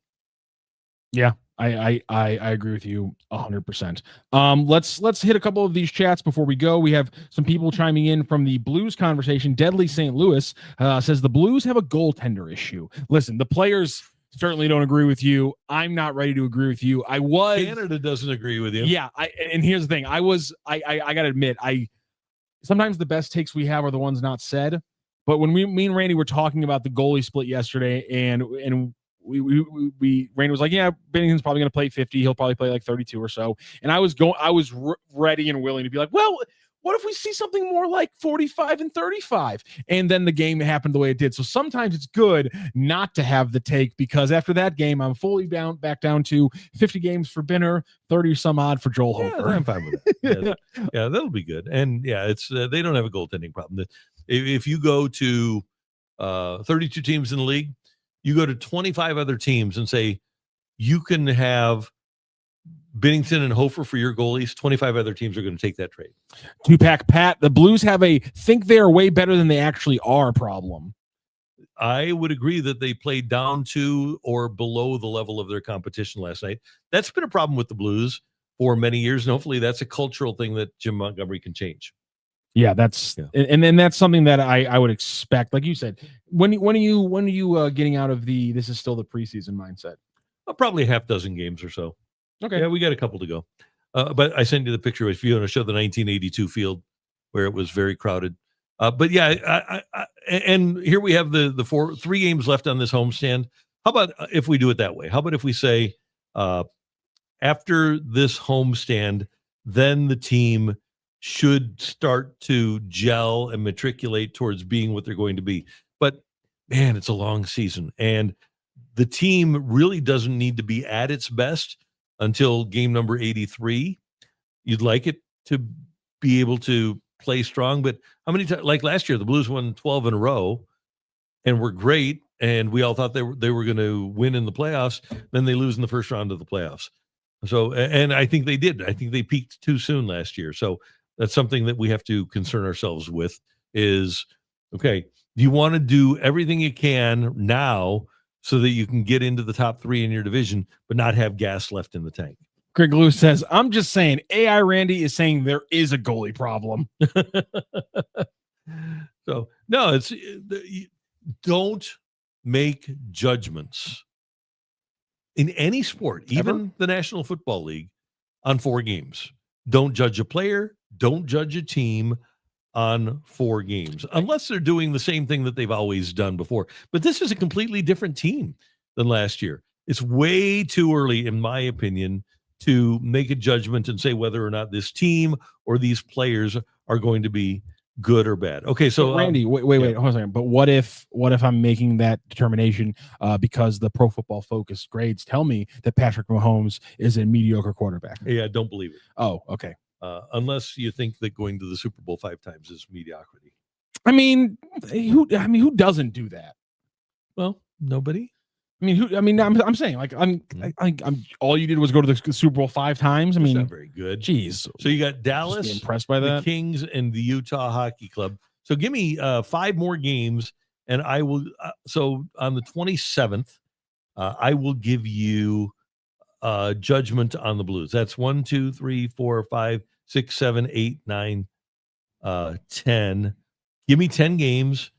Yeah. I agree with you 100%. Let's hit a couple of these chats before we go. We have some people chiming in from the Blues conversation. Deadly St. Louis says the Blues have a goaltender issue. Listen, the players certainly don't agree with you. I'm not ready to agree with you. Canada doesn't agree with you. Yeah. And here's the thing. I got to admit, sometimes the best takes we have are the ones not said. But when me and Randy were talking about the goalie split yesterday, and Randy was like, yeah, Bennington's probably going to play 50. He'll probably play like 32 or so. And I was ready and willing to be like, well, what if we see something more like 45 and 35? And then the game happened the way it did. So sometimes it's good not to have the take, because after that game, I'm fully back down to 50 games for Binner, 30 some odd for Joel Hofer. I'm fine with that. Yeah, that'll be good. And yeah, it's they don't have a goaltending problem. If you go to 32 teams in the league, you go to 25 other teams and say you can have Binnington and Hofer for your goalies, 25 other teams are going to take that trade. Two-pack Pat, the Blues have a think they are way better than they actually are problem. I would agree that they played down to or below the level of their competition last night. That's been a problem with the Blues for many years, and hopefully that's a cultural thing that Jim Montgomery can change. Yeah, and then that's something that I would expect. Like you said, when are you getting out of the this is still the preseason mindset? Probably a half dozen games or so. Okay. Yeah, we got a couple to go. But I sent you the picture if you want to show the 1982 field where it was very crowded. But yeah, and here we have the 3 games left on this homestand. How about if we do it that way? How about if we say after this homestand, then the team should start to gel and matriculate towards being what they're going to be. But man, it's a long season, and the team really doesn't need to be at its best until game number 83. You'd like it to be able to play strong, but how many times, like last year, the Blues won 12 in a row and were great, and we all thought they were going to win in the playoffs. Then they lose in the first round of the playoffs. So, and I think they did. I think they peaked too soon last year. So that's something that we have to concern ourselves with is, okay, do you want to do everything you can now so that you can get into the top 3 in your division, but not have gas left in the tank? Greg Lewis says, I'm just saying, AI Randy is saying there is a goalie problem. So, no, don't make judgments in any sport, even the National Football League, on 4 games. Don't judge a player. Don't judge a team on 4 games, unless they're doing the same thing that they've always done before. But this is a completely different team than last year. It's way too early, in my opinion, to make a judgment and say whether or not this team or these players are going to be good or bad. Okay, so Randy, wait, hold on a second. But what if I'm making that determination because the Pro Football Focus grades tell me that Patrick Mahomes is a mediocre quarterback? Yeah, don't believe it. Oh, okay. Unless you think that going to the Super Bowl 5 times is mediocrity. I mean, who doesn't do that? Well, nobody. I'm saying, like, I'm all you did was go to the Super Bowl 5 times. I mean, not very good. Geez. So you got Dallas, impressed by that, the Kings, and the Utah Hockey Club. So give me 5 more games, and I will. So on the 27th, I will give you judgment on the Blues. That's 1, 2, 3, 4, 5, 6, 7, 8, 9, 10. Give me 10 games,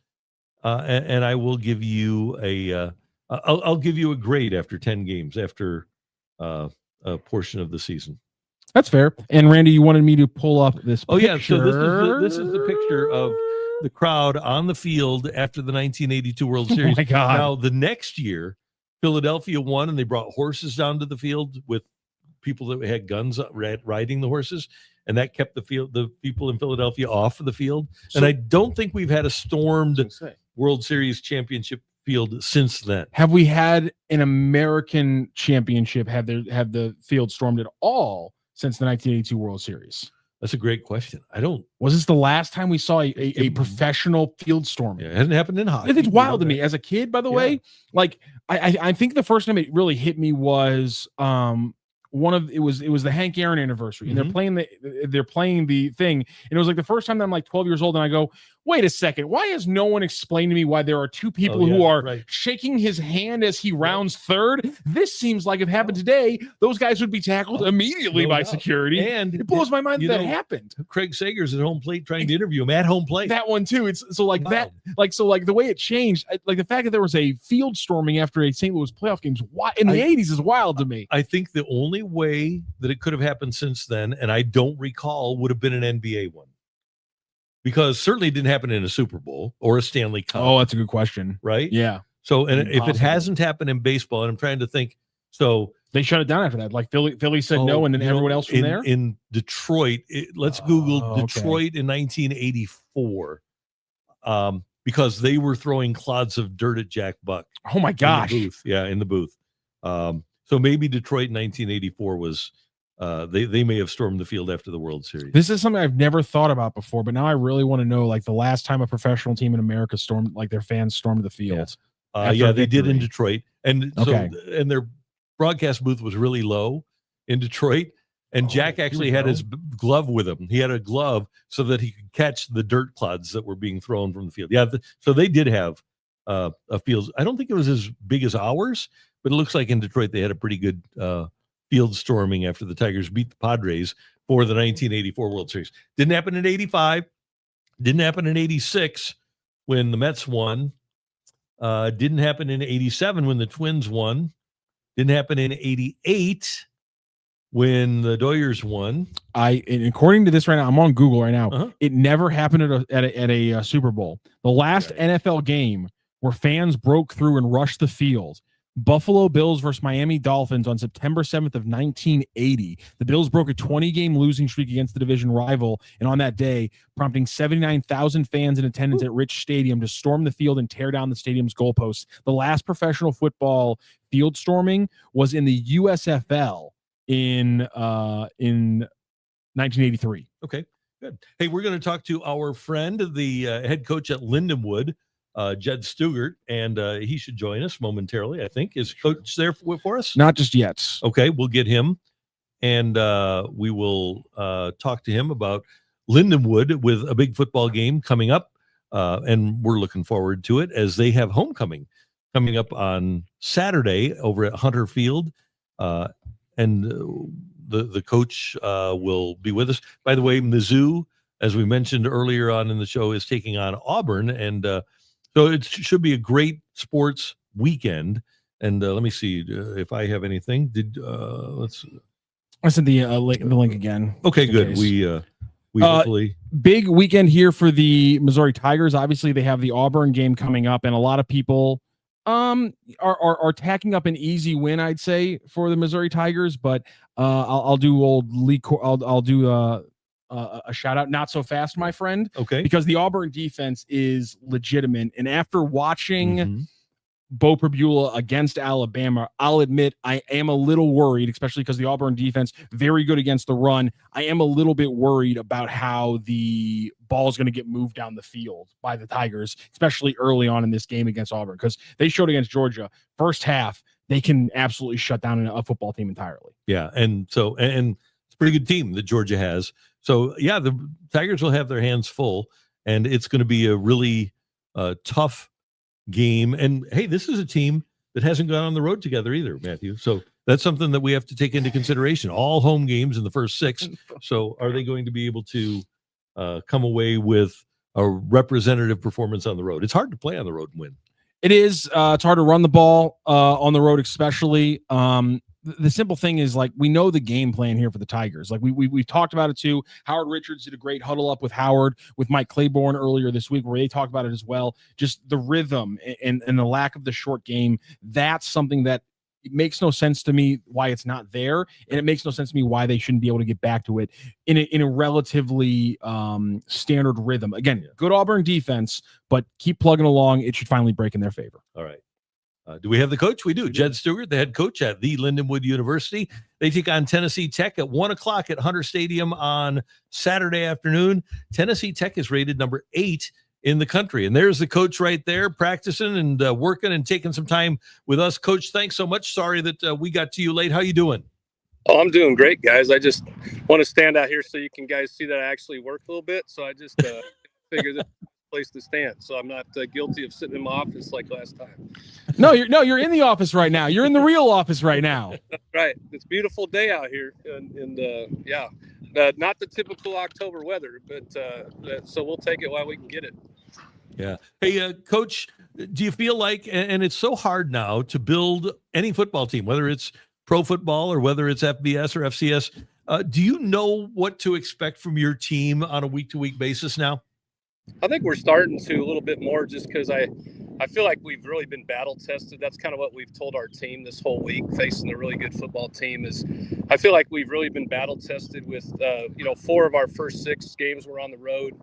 and I will give you I'll give you a grade after 10 games, after a portion of the season. That's fair. And Randy, you wanted me to pull up this picture. Oh yeah, so this is the picture of the crowd on the field after the 1982 World Series. Oh my God. Now the next year, Philadelphia won, and they brought horses down to the field with people that had guns riding the horses, and that kept the people in Philadelphia off of the field. And I don't think we've had a stormed World Series championship field since then. Have we had an American championship? Have the field stormed at all since the 1982 World Series? That's a great question. Was this the last time we saw a professional field storming? Yeah, it hasn't happened in hockey. It's wild to me as a kid, by the way. Like I think the first time it really hit me was it was the Hank Aaron anniversary, and they're playing the thing, and it was like the first time that I'm like 12 years old, and I go, wait a second. Why has no one explained to me why there are two people who are shaking his hand as he rounds third? This seems like if happened today, those guys would be tackled immediately by security. And it blows my mind that happened. Craig Sager's at home plate trying to interview him at home plate. That one too. It's so like that, like so like the way it changed, like the fact that there was a field storming after a St. Louis playoff game in the 80s is wild to me. I think the only way that it could have happened since then, and I don't recall, would have been an NBA one. Because certainly it didn't happen in a Super Bowl or a Stanley Cup. Oh, that's a good question. Right? Yeah. So, and if it hasn't happened in baseball, and I'm trying to think, so they shut it down after that. Like Philly said no, and then everyone else from there. In Detroit, let's Google Detroit in 1984, because they were throwing clods of dirt at Jack Buck. Oh my gosh! In the booth. So maybe Detroit in 1984 was. They may have stormed the field after the World Series. This is something I've never thought about before, but now I really want to know, like the last time a professional team in America stormed, like their fans stormed the field. Yeah, they did in Detroit, and and their broadcast booth was really low in Detroit, and Jack actually had his glove with him. He had a glove so that he could catch the dirt clods that were being thrown from the field. Yeah, so they did have a field. I don't think it was as big as ours, but it looks like in Detroit they had a pretty good field storming after the Tigers beat the Padres for the 1984 World Series. Didn't happen in 85. Didn't happen in 86 when the Mets won. Didn't happen in 87 when the Twins won. Didn't happen in 88 when the Doyers won. And according to this right now, I'm on Google right now. It never happened at a Super Bowl. The last NFL game where fans broke through and rushed the field, Buffalo Bills versus Miami Dolphins on September 7th of 1980. The Bills broke a 20-game losing streak against the division rival, and on that day, prompting 79,000 fans in attendance at Rich Stadium to storm the field and tear down the stadium's goalposts. The last professional football field storming was in the USFL in 1983. Okay, good. Hey, we're going to talk to our friend, the head coach at Lindenwood, Jed Stugart, and he should join us momentarily, I think. Is Coach there for us? Not just yet. Okay, we'll get him, and we will talk to him about Lindenwood with a big football game coming up, and we're looking forward to it as they have homecoming coming up on Saturday over at Hunter Field, and the coach will be with us. By the way, Mizzou, as we mentioned earlier on in the show, is taking on Auburn, and so it should be a great sports weekend. And let me see if I have anything. I sent the link again. Okay, good. Case. We hopefully big weekend here for the Missouri Tigers. Obviously, they have the Auburn game coming up, and a lot of people are tacking up an easy win, I'd say, for the Missouri Tigers. But I'll do old Lee. I'll do a shout out, not so fast, my friend. Okay. Because the Auburn defense is legitimate. And after watching Bo Perbula against Alabama, I'll admit I am a little worried, especially because the Auburn defense, very good against the run. I am a little bit worried about how the ball is going to get moved down the field by the Tigers, especially early on in this game against Auburn, because they showed against Georgia, first half, they can absolutely shut down a football team entirely. Yeah. And so, and it's a pretty good team that Georgia has. So, yeah, the Tigers will have their hands full, and it's going to be a really tough game. And, hey, this is a team that hasn't gone on the road together either, Matthew. So that's something that we have to take into consideration. All home games in the first 6. So are they going to be able to come away with a representative performance on the road? It's hard to play on the road and win. It is. It's hard to run the ball on the road, especially. The simple thing is, like, we know the game plan here for the Tigers. Like we've talked about it too. Howard Richards did a great huddle up with Howard, with Mike Claiborne earlier this week, where they talked about it as well. Just the rhythm and the lack of the short game. That's something that it makes no sense to me why it's not there, and it makes no sense to me why they shouldn't be able to get back to it in a relatively standard rhythm. Again, good Auburn defense, but keep plugging along. It should finally break in their favor. All right. Do we have the coach? We do. Jed Stugart, the head coach at the Lindenwood University. They take on Tennessee Tech at 1 o'clock at Hunter Stadium on Saturday afternoon. Tennessee Tech is rated number 8 in the country. And there's the coach right there practicing and working and taking some time with us. Coach, thanks so much. Sorry that we got to you late. How you doing? Oh, I'm doing great, guys. I just want to stand out here so you can guys see that I actually work a little bit. So I just figured this place to stand, so I'm not guilty of sitting in my office like last time. No, you're in the office right now. You're in the real office right now. Right. It's a beautiful day out here, and yeah, not the typical October weather, but so we'll take it while we can get it. Yeah. Hey, Coach, do you feel like, and it's so hard now to build any football team, whether it's pro football or whether it's FBS or FCS, do you know what to expect from your team on a week-to-week basis now? I think we're starting to a little bit more, just because I feel like we've really been battle tested. That's kind of what we've told our team this whole week, facing a really good football team. Is I feel like we've really been battle tested with 4 of our first 6 games were on the road.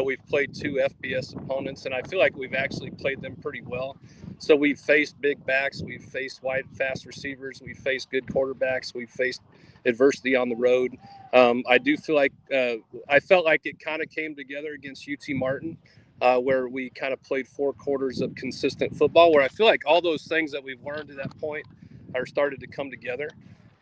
We've played 2 FBS opponents, and I feel like we've actually played them pretty well. So we've faced big backs, we've faced wide, fast receivers, we've faced good quarterbacks, we've faced adversity on the road. I do feel like I felt like it kind of came together against UT Martin, where we kind of played 4 quarters of consistent football, where I feel like all those things that we've learned to that point are started to come together.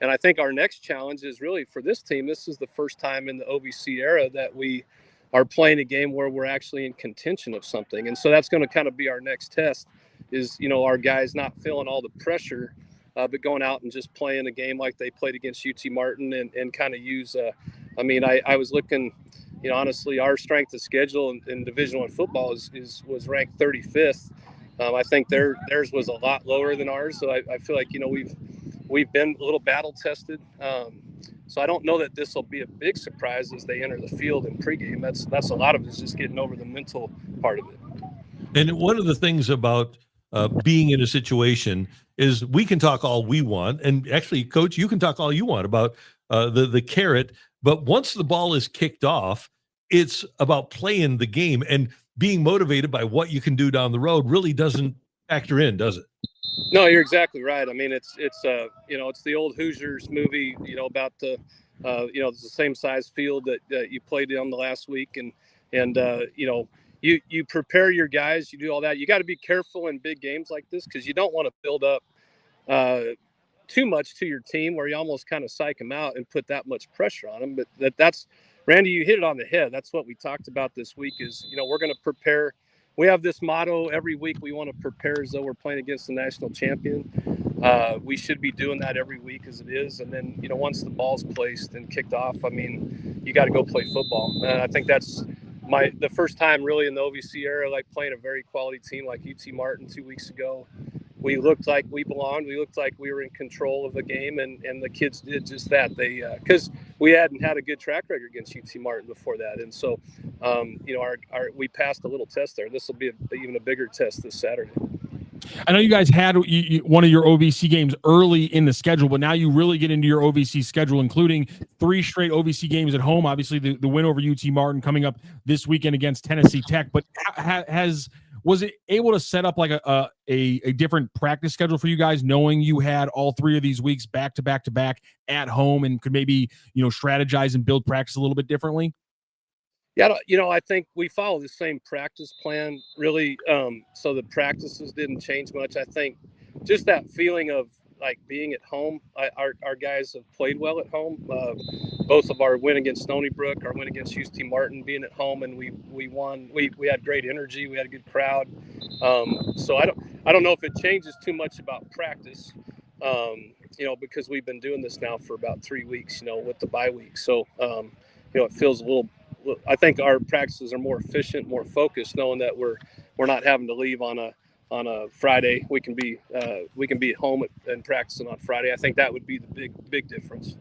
And I think our next challenge is really for this team. This is the first time in the OVC era that we are playing a game where we're actually in contention of something. And so that's going to kind of be our next test is, our guys not feeling all the pressure, but going out and just playing a game like they played against UT Martin and kind of use, I was looking, honestly, our strength of schedule in Division I football was ranked 35th. I think theirs was a lot lower than ours. So I feel like, we've been a little battle tested. So I don't know that this will be a big surprise as they enter the field in pregame. That's a lot of it is just getting over the mental part of it. And one of the things about being in a situation is we can talk all we want. And actually, Coach, you can talk all you want about the carrot. But once the ball is kicked off, it's about playing the game, and being motivated by what you can do down the road really doesn't factor in, does it? No, you're exactly right. I mean, it's the old Hoosiers movie, about the, it's the same size field that you played on the last week. And you prepare your guys, you do all that. You got to be careful in big games like this, because you don't want to build up too much to your team where you almost kind of psych them out and put that much pressure on them. But that's, Randy, you hit it on the head. That's what we talked about this week is, we're going to prepare. We have this motto every week. We want to prepare as though we're playing against the national champion. We should be doing that every week as it is. And then, once the ball's placed and kicked off, you got to go play football. And I think that's the first time really in the OVC era, like playing a very quality team like UT Martin 2 weeks ago. We looked like we belonged. We looked like we were in control of the game, and the kids did just that. They because we hadn't had a good track record against UT Martin before that, and so we passed a little test there. This will be even a bigger test this Saturday. I know you guys had one of your OVC games early in the schedule, but now you really get into your OVC schedule, including 3 straight OVC games at home. Obviously, the win over UT Martin coming up this weekend against Tennessee Tech. But was it able to set up like a different practice schedule for you guys, knowing you had all 3 of these weeks back to back to back at home, and could maybe strategize and build practice a little bit differently? Yeah, I think we follow the same practice plan, really. So the practices didn't change much. I think just that feeling of like being at home. Our guys have played well at home. Both of our win against Stony Brook, our win against UT Martin, being at home, and we won. We had great energy. We had a good crowd. So I don't know if it changes too much about practice. Because we've been doing this now for about 3 weeks. With the bye week. So it feels a little. I think our practices are more efficient, more focused, knowing that we're not having to leave on a Friday. We can be at home and practicing on Friday. I think that would be the big difference.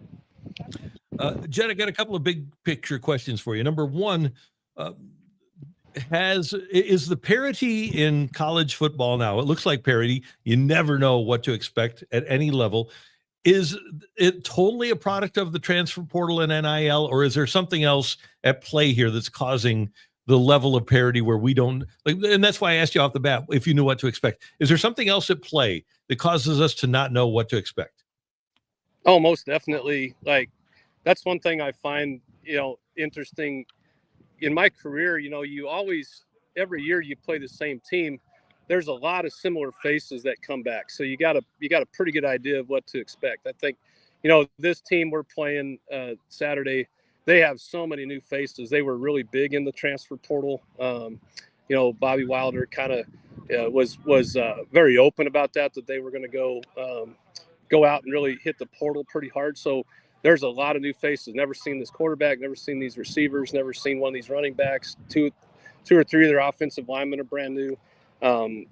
Jed, I got a couple of big picture questions for you. Number one, is the parity in college football now? It looks like parity. You never know what to expect at any level. Is it totally a product of the transfer portal and NIL, or is there something else at play here that's causing the level of parity where we don't like? And that's why I asked you off the bat if you knew what to expect. Is there something else at play that causes us to not know what to expect? Oh, most definitely. Like, that's one thing I find, interesting in my career. You always, every year you play the same team. There's a lot of similar faces that come back. So you got a pretty good idea of what to expect. I think, this team we're playing Saturday, they have so many new faces. They were really big in the transfer portal. Bobby Wilder kind of was very open about that they were going to go out and really hit the portal pretty hard. So there's a lot of new faces. Never seen this quarterback, never seen these receivers, never seen one of these running backs. Two or three of their offensive linemen are brand new. And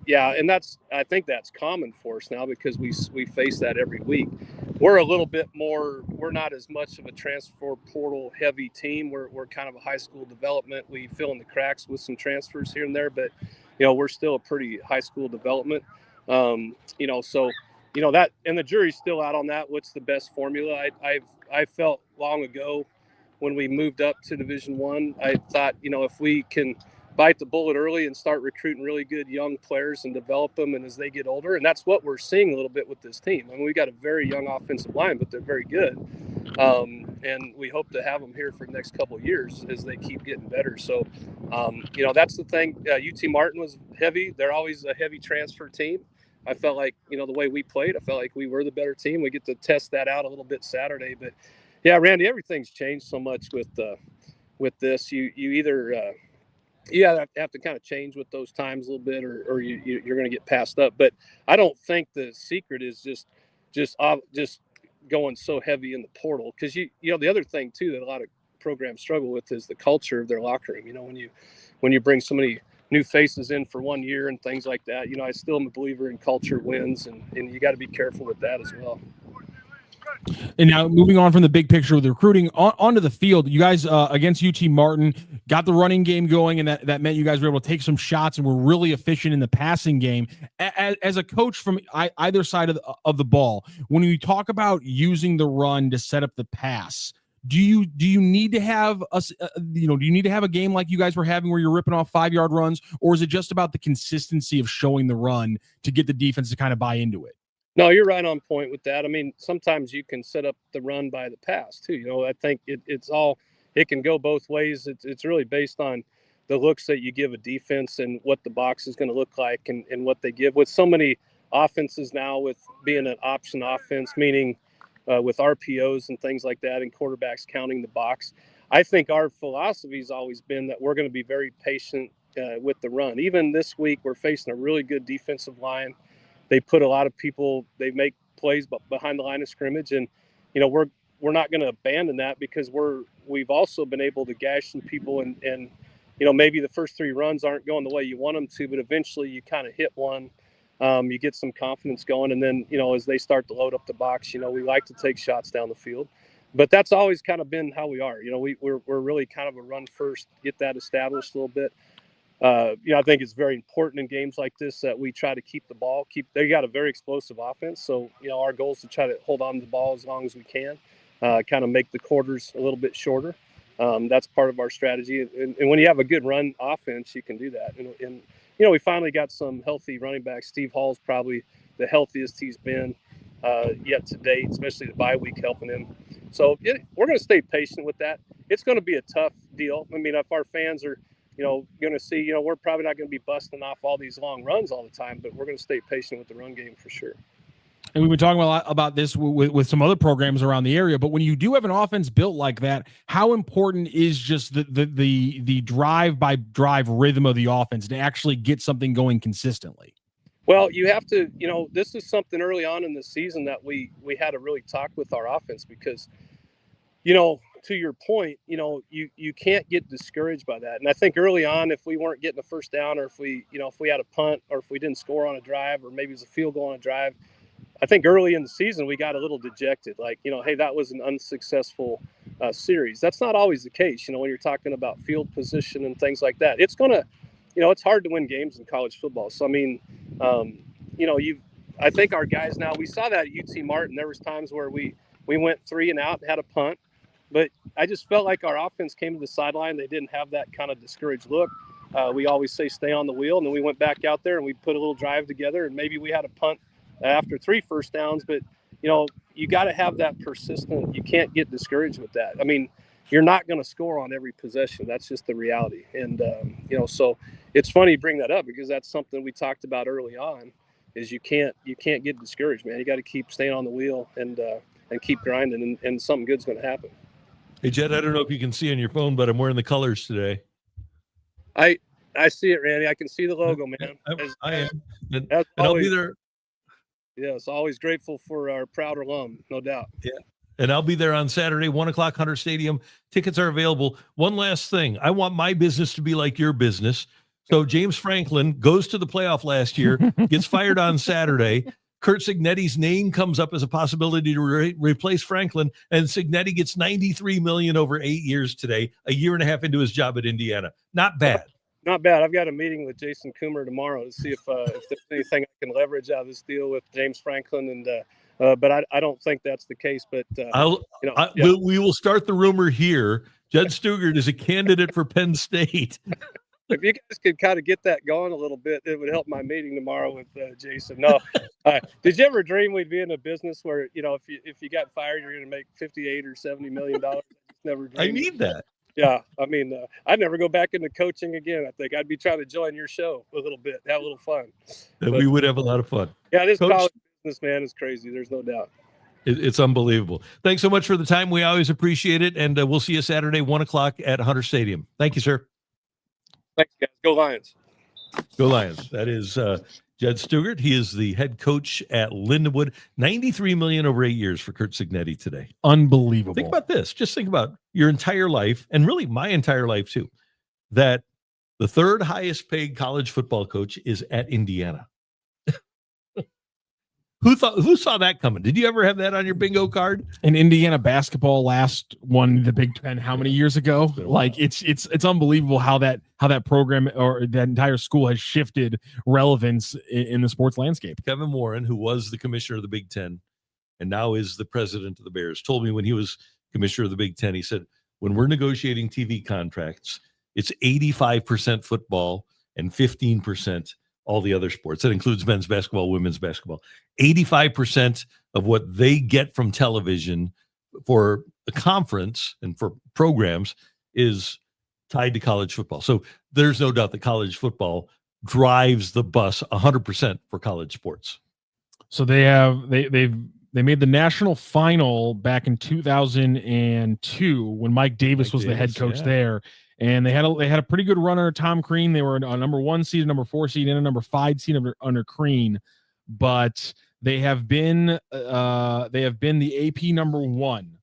I think that's common for us now because we face that every week. We're not as much of a transfer portal heavy team. We're kind of a high school development. We fill in the cracks with some transfers here and there, but we're still a pretty high school development. That, and the jury's still out on that. What's the best formula? I felt long ago when we moved up to Division I thought, if we can bite the bullet early and start recruiting really good young players and develop them, and as they get older, and that's what we're seeing a little bit with this team. I mean, we got a very young offensive line, but they're very good, and we hope to have them here for the next couple of years as they keep getting better. So, that's the thing. UT Martin was heavy. They're always a heavy transfer team. I felt like, the way we played, I felt like we were the better team. We get to test that out a little bit Saturday, but yeah, Randy, everything's changed so much with this. You either have to kind of change with those times a little bit, or you're going to get passed up. But I don't think the secret is just going so heavy in the portal, because the other thing too that a lot of programs struggle with is the culture of their locker room. When you bring so many new faces in for 1 year and things like that, I still am a believer in culture wins, and you got to be careful with that as well. And now moving on from the big picture with the recruiting onto the field, you guys against UT Martin got the running game going, and that meant you guys were able to take some shots and were really efficient in the passing game. As a coach from either side of the ball, when you talk about using the run to set up the pass, do you need to have a game like you guys were having where you're ripping off 5-yard runs, or is it just about the consistency of showing the run to get the defense to kind of buy into it? No, you're right on point with that. I mean, sometimes you can set up the run by the pass too. I think it can go both ways. It's really based on the looks that you give a defense and what the box is going to look like and what they give. With so many offenses now, with being an option offense, meaning with RPOs and things like that, and quarterbacks counting the box, I think our philosophy has always been that we're going to be very patient with the run. Even this week, we're facing a really good defensive line. They put a lot of people, they make plays behind the line of scrimmage, and we're not going to abandon that, because we've also been able to gash some people, and maybe the first 3 runs aren't going the way you want them to, but eventually you kind of hit one, you get some confidence going, and then as they start to load up the box, we like to take shots down the field. But that's always kind of been how we are. We're really kind of a run first, get that established a little bit. I think it's very important in games like this that we try to keep the ball. They got a very explosive offense, so our goal is to try to hold on to the ball as long as we can, kind of make the quarters a little bit shorter. That's part of our strategy, and when you have a good run offense, you can do that. And we finally got some healthy running backs. Steve Hall's probably the healthiest he's been yet to date, especially the bye week helping him. So we're going to stay patient with that. It's going to be a tough deal. I mean, if our fans are going to see, we're probably not going to be busting off all these long runs all the time, but we're going to stay patient with the run game for sure. And we've been talking a lot about this with some other programs around the area, but when you do have an offense built like that, how important is just the drive by drive rhythm of the offense to actually get something going consistently? Well, you have to, this is something early on in the season that we had to really talk with our offense, because, to your point, you can't get discouraged by that. And I think early on, if we weren't getting a first down, or if we had a punt, or if we didn't score on a drive, or maybe it was a field goal on a drive, I think early in the season we got a little dejected. Like, hey, that was an unsuccessful series. That's not always the case. When you're talking about field position and things like that, it's gonna, it's hard to win games in college football. So I mean, I think our guys now, we saw that at UT Martin. There was times where we went 3 and out and had a punt. But I just felt like our offense came to the sideline. They didn't have that kind of discouraged look. We always say stay on the wheel. And then we went back out there and we put a little drive together. And maybe we had a punt after 3 first downs. But, you got to have that persistent. You can't get discouraged with that. I mean, you're not going to score on every possession. That's just the reality. And, so it's funny you bring that up, because that's something we talked about early on, is you can't get discouraged, man. You got to keep staying on the wheel and keep grinding, and something good's going to happen. Hey, Jed, I don't know if you can see on your phone, but I'm wearing the colors today. I I see it, Randy. I can see the logo, man. I am. And That's I'll be always, there. yes, always grateful for our proud alum, no doubt. Yeah. And I'll be there on Saturday, 1:00, Hunter Stadium. Tickets are available. One last thing. I want my business to be like your business. So James Franklin goes to the playoff last year, gets fired on Saturday. Curt Cignetti's name comes up as a possibility to replace Franklin, and Cignetti gets $93 million over 8 years today, a year and a half into his job at Indiana. Not bad. Not bad. I've got a meeting with Jason Coomer tomorrow to see if there's anything I can leverage out of this deal with James Franklin, and but I don't think that's the case. But we will start the rumor here. Judd Stugart is a candidate for Penn State. If you guys could kind of get that going a little bit, it would help my meeting tomorrow with Jason. No, did you ever dream we'd be in a business where if you got fired, you're going to make $58 or $70 million? Never dreamed. I need that. Yeah, I mean, I'd never go back into coaching again. I think I'd be trying to join your show a little bit, have a little fun. We would have a lot of fun. Yeah, this college business, man, is crazy. There's no doubt. It's unbelievable. Thanks so much for the time. We always appreciate it, and we'll see you Saturday, 1:00 at Hunter Stadium. Thank you, sir. Thanks, guys. Go Lions. Go Lions. That is Judd Stugart. He is the head coach at Lindenwood. $93 million over 8 years for Curt Cignetti today. Unbelievable. Think about this. Just think about your entire life, and really my entire life too, that the third highest paid college football coach is at Indiana. Who saw that coming? Did you ever have that on your bingo card? And Indiana basketball last won the Big Ten how many years ago? Like it's unbelievable how that program or that entire school has shifted relevance in the sports landscape. Kevin Warren, who was the commissioner of the Big Ten and now is the president of the Bears, told me when he was commissioner of the Big Ten, he said, when we're negotiating TV contracts, it's 85% football and 15% all the other sports. That includes men's basketball, women's basketball. 85% of what they get from television for a conference and for programs is tied to college football. So there's no doubt that college football drives the bus 100% for college sports. So they made the national final back in 2002 when Mike Davis was the head coach there. And they had a pretty good run under Tom Crean. They were a number 1 seed, number 4 seed, and a number 5 seed under Crean. But they have been the AP number 1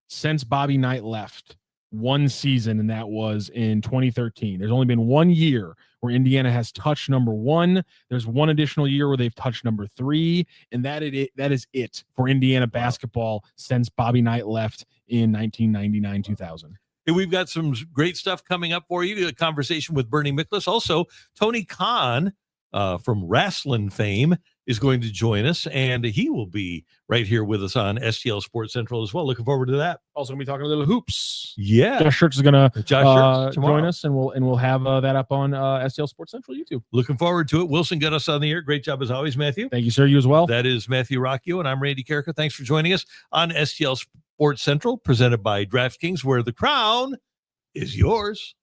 since Bobby Knight left. 1 season, and that was in 2013. There's only been 1 year where Indiana has touched number 1. There's 1 additional year where they've touched number 3, and that is it for Indiana basketball since Bobby Knight left in 1999-2000. We've got some great stuff coming up for you. A conversation with Bernie Miklas. Also, Tony Khan from wrestling fame is going to join us, and he will be right here with us on STL Sports Central as well. Looking forward to that. Also, going to be talking a little hoops. Yeah, Josh Church is going to join us, and we'll have that up on STL Sports Central YouTube. Looking forward to it. Wilson got us on the air. Great job as always, Matthew. Thank you, sir. You as well. That is Matthew Rocchio, and I'm Randy Karraker. Thanks for joining us on STL Sports Central, presented by DraftKings, where the crown is yours.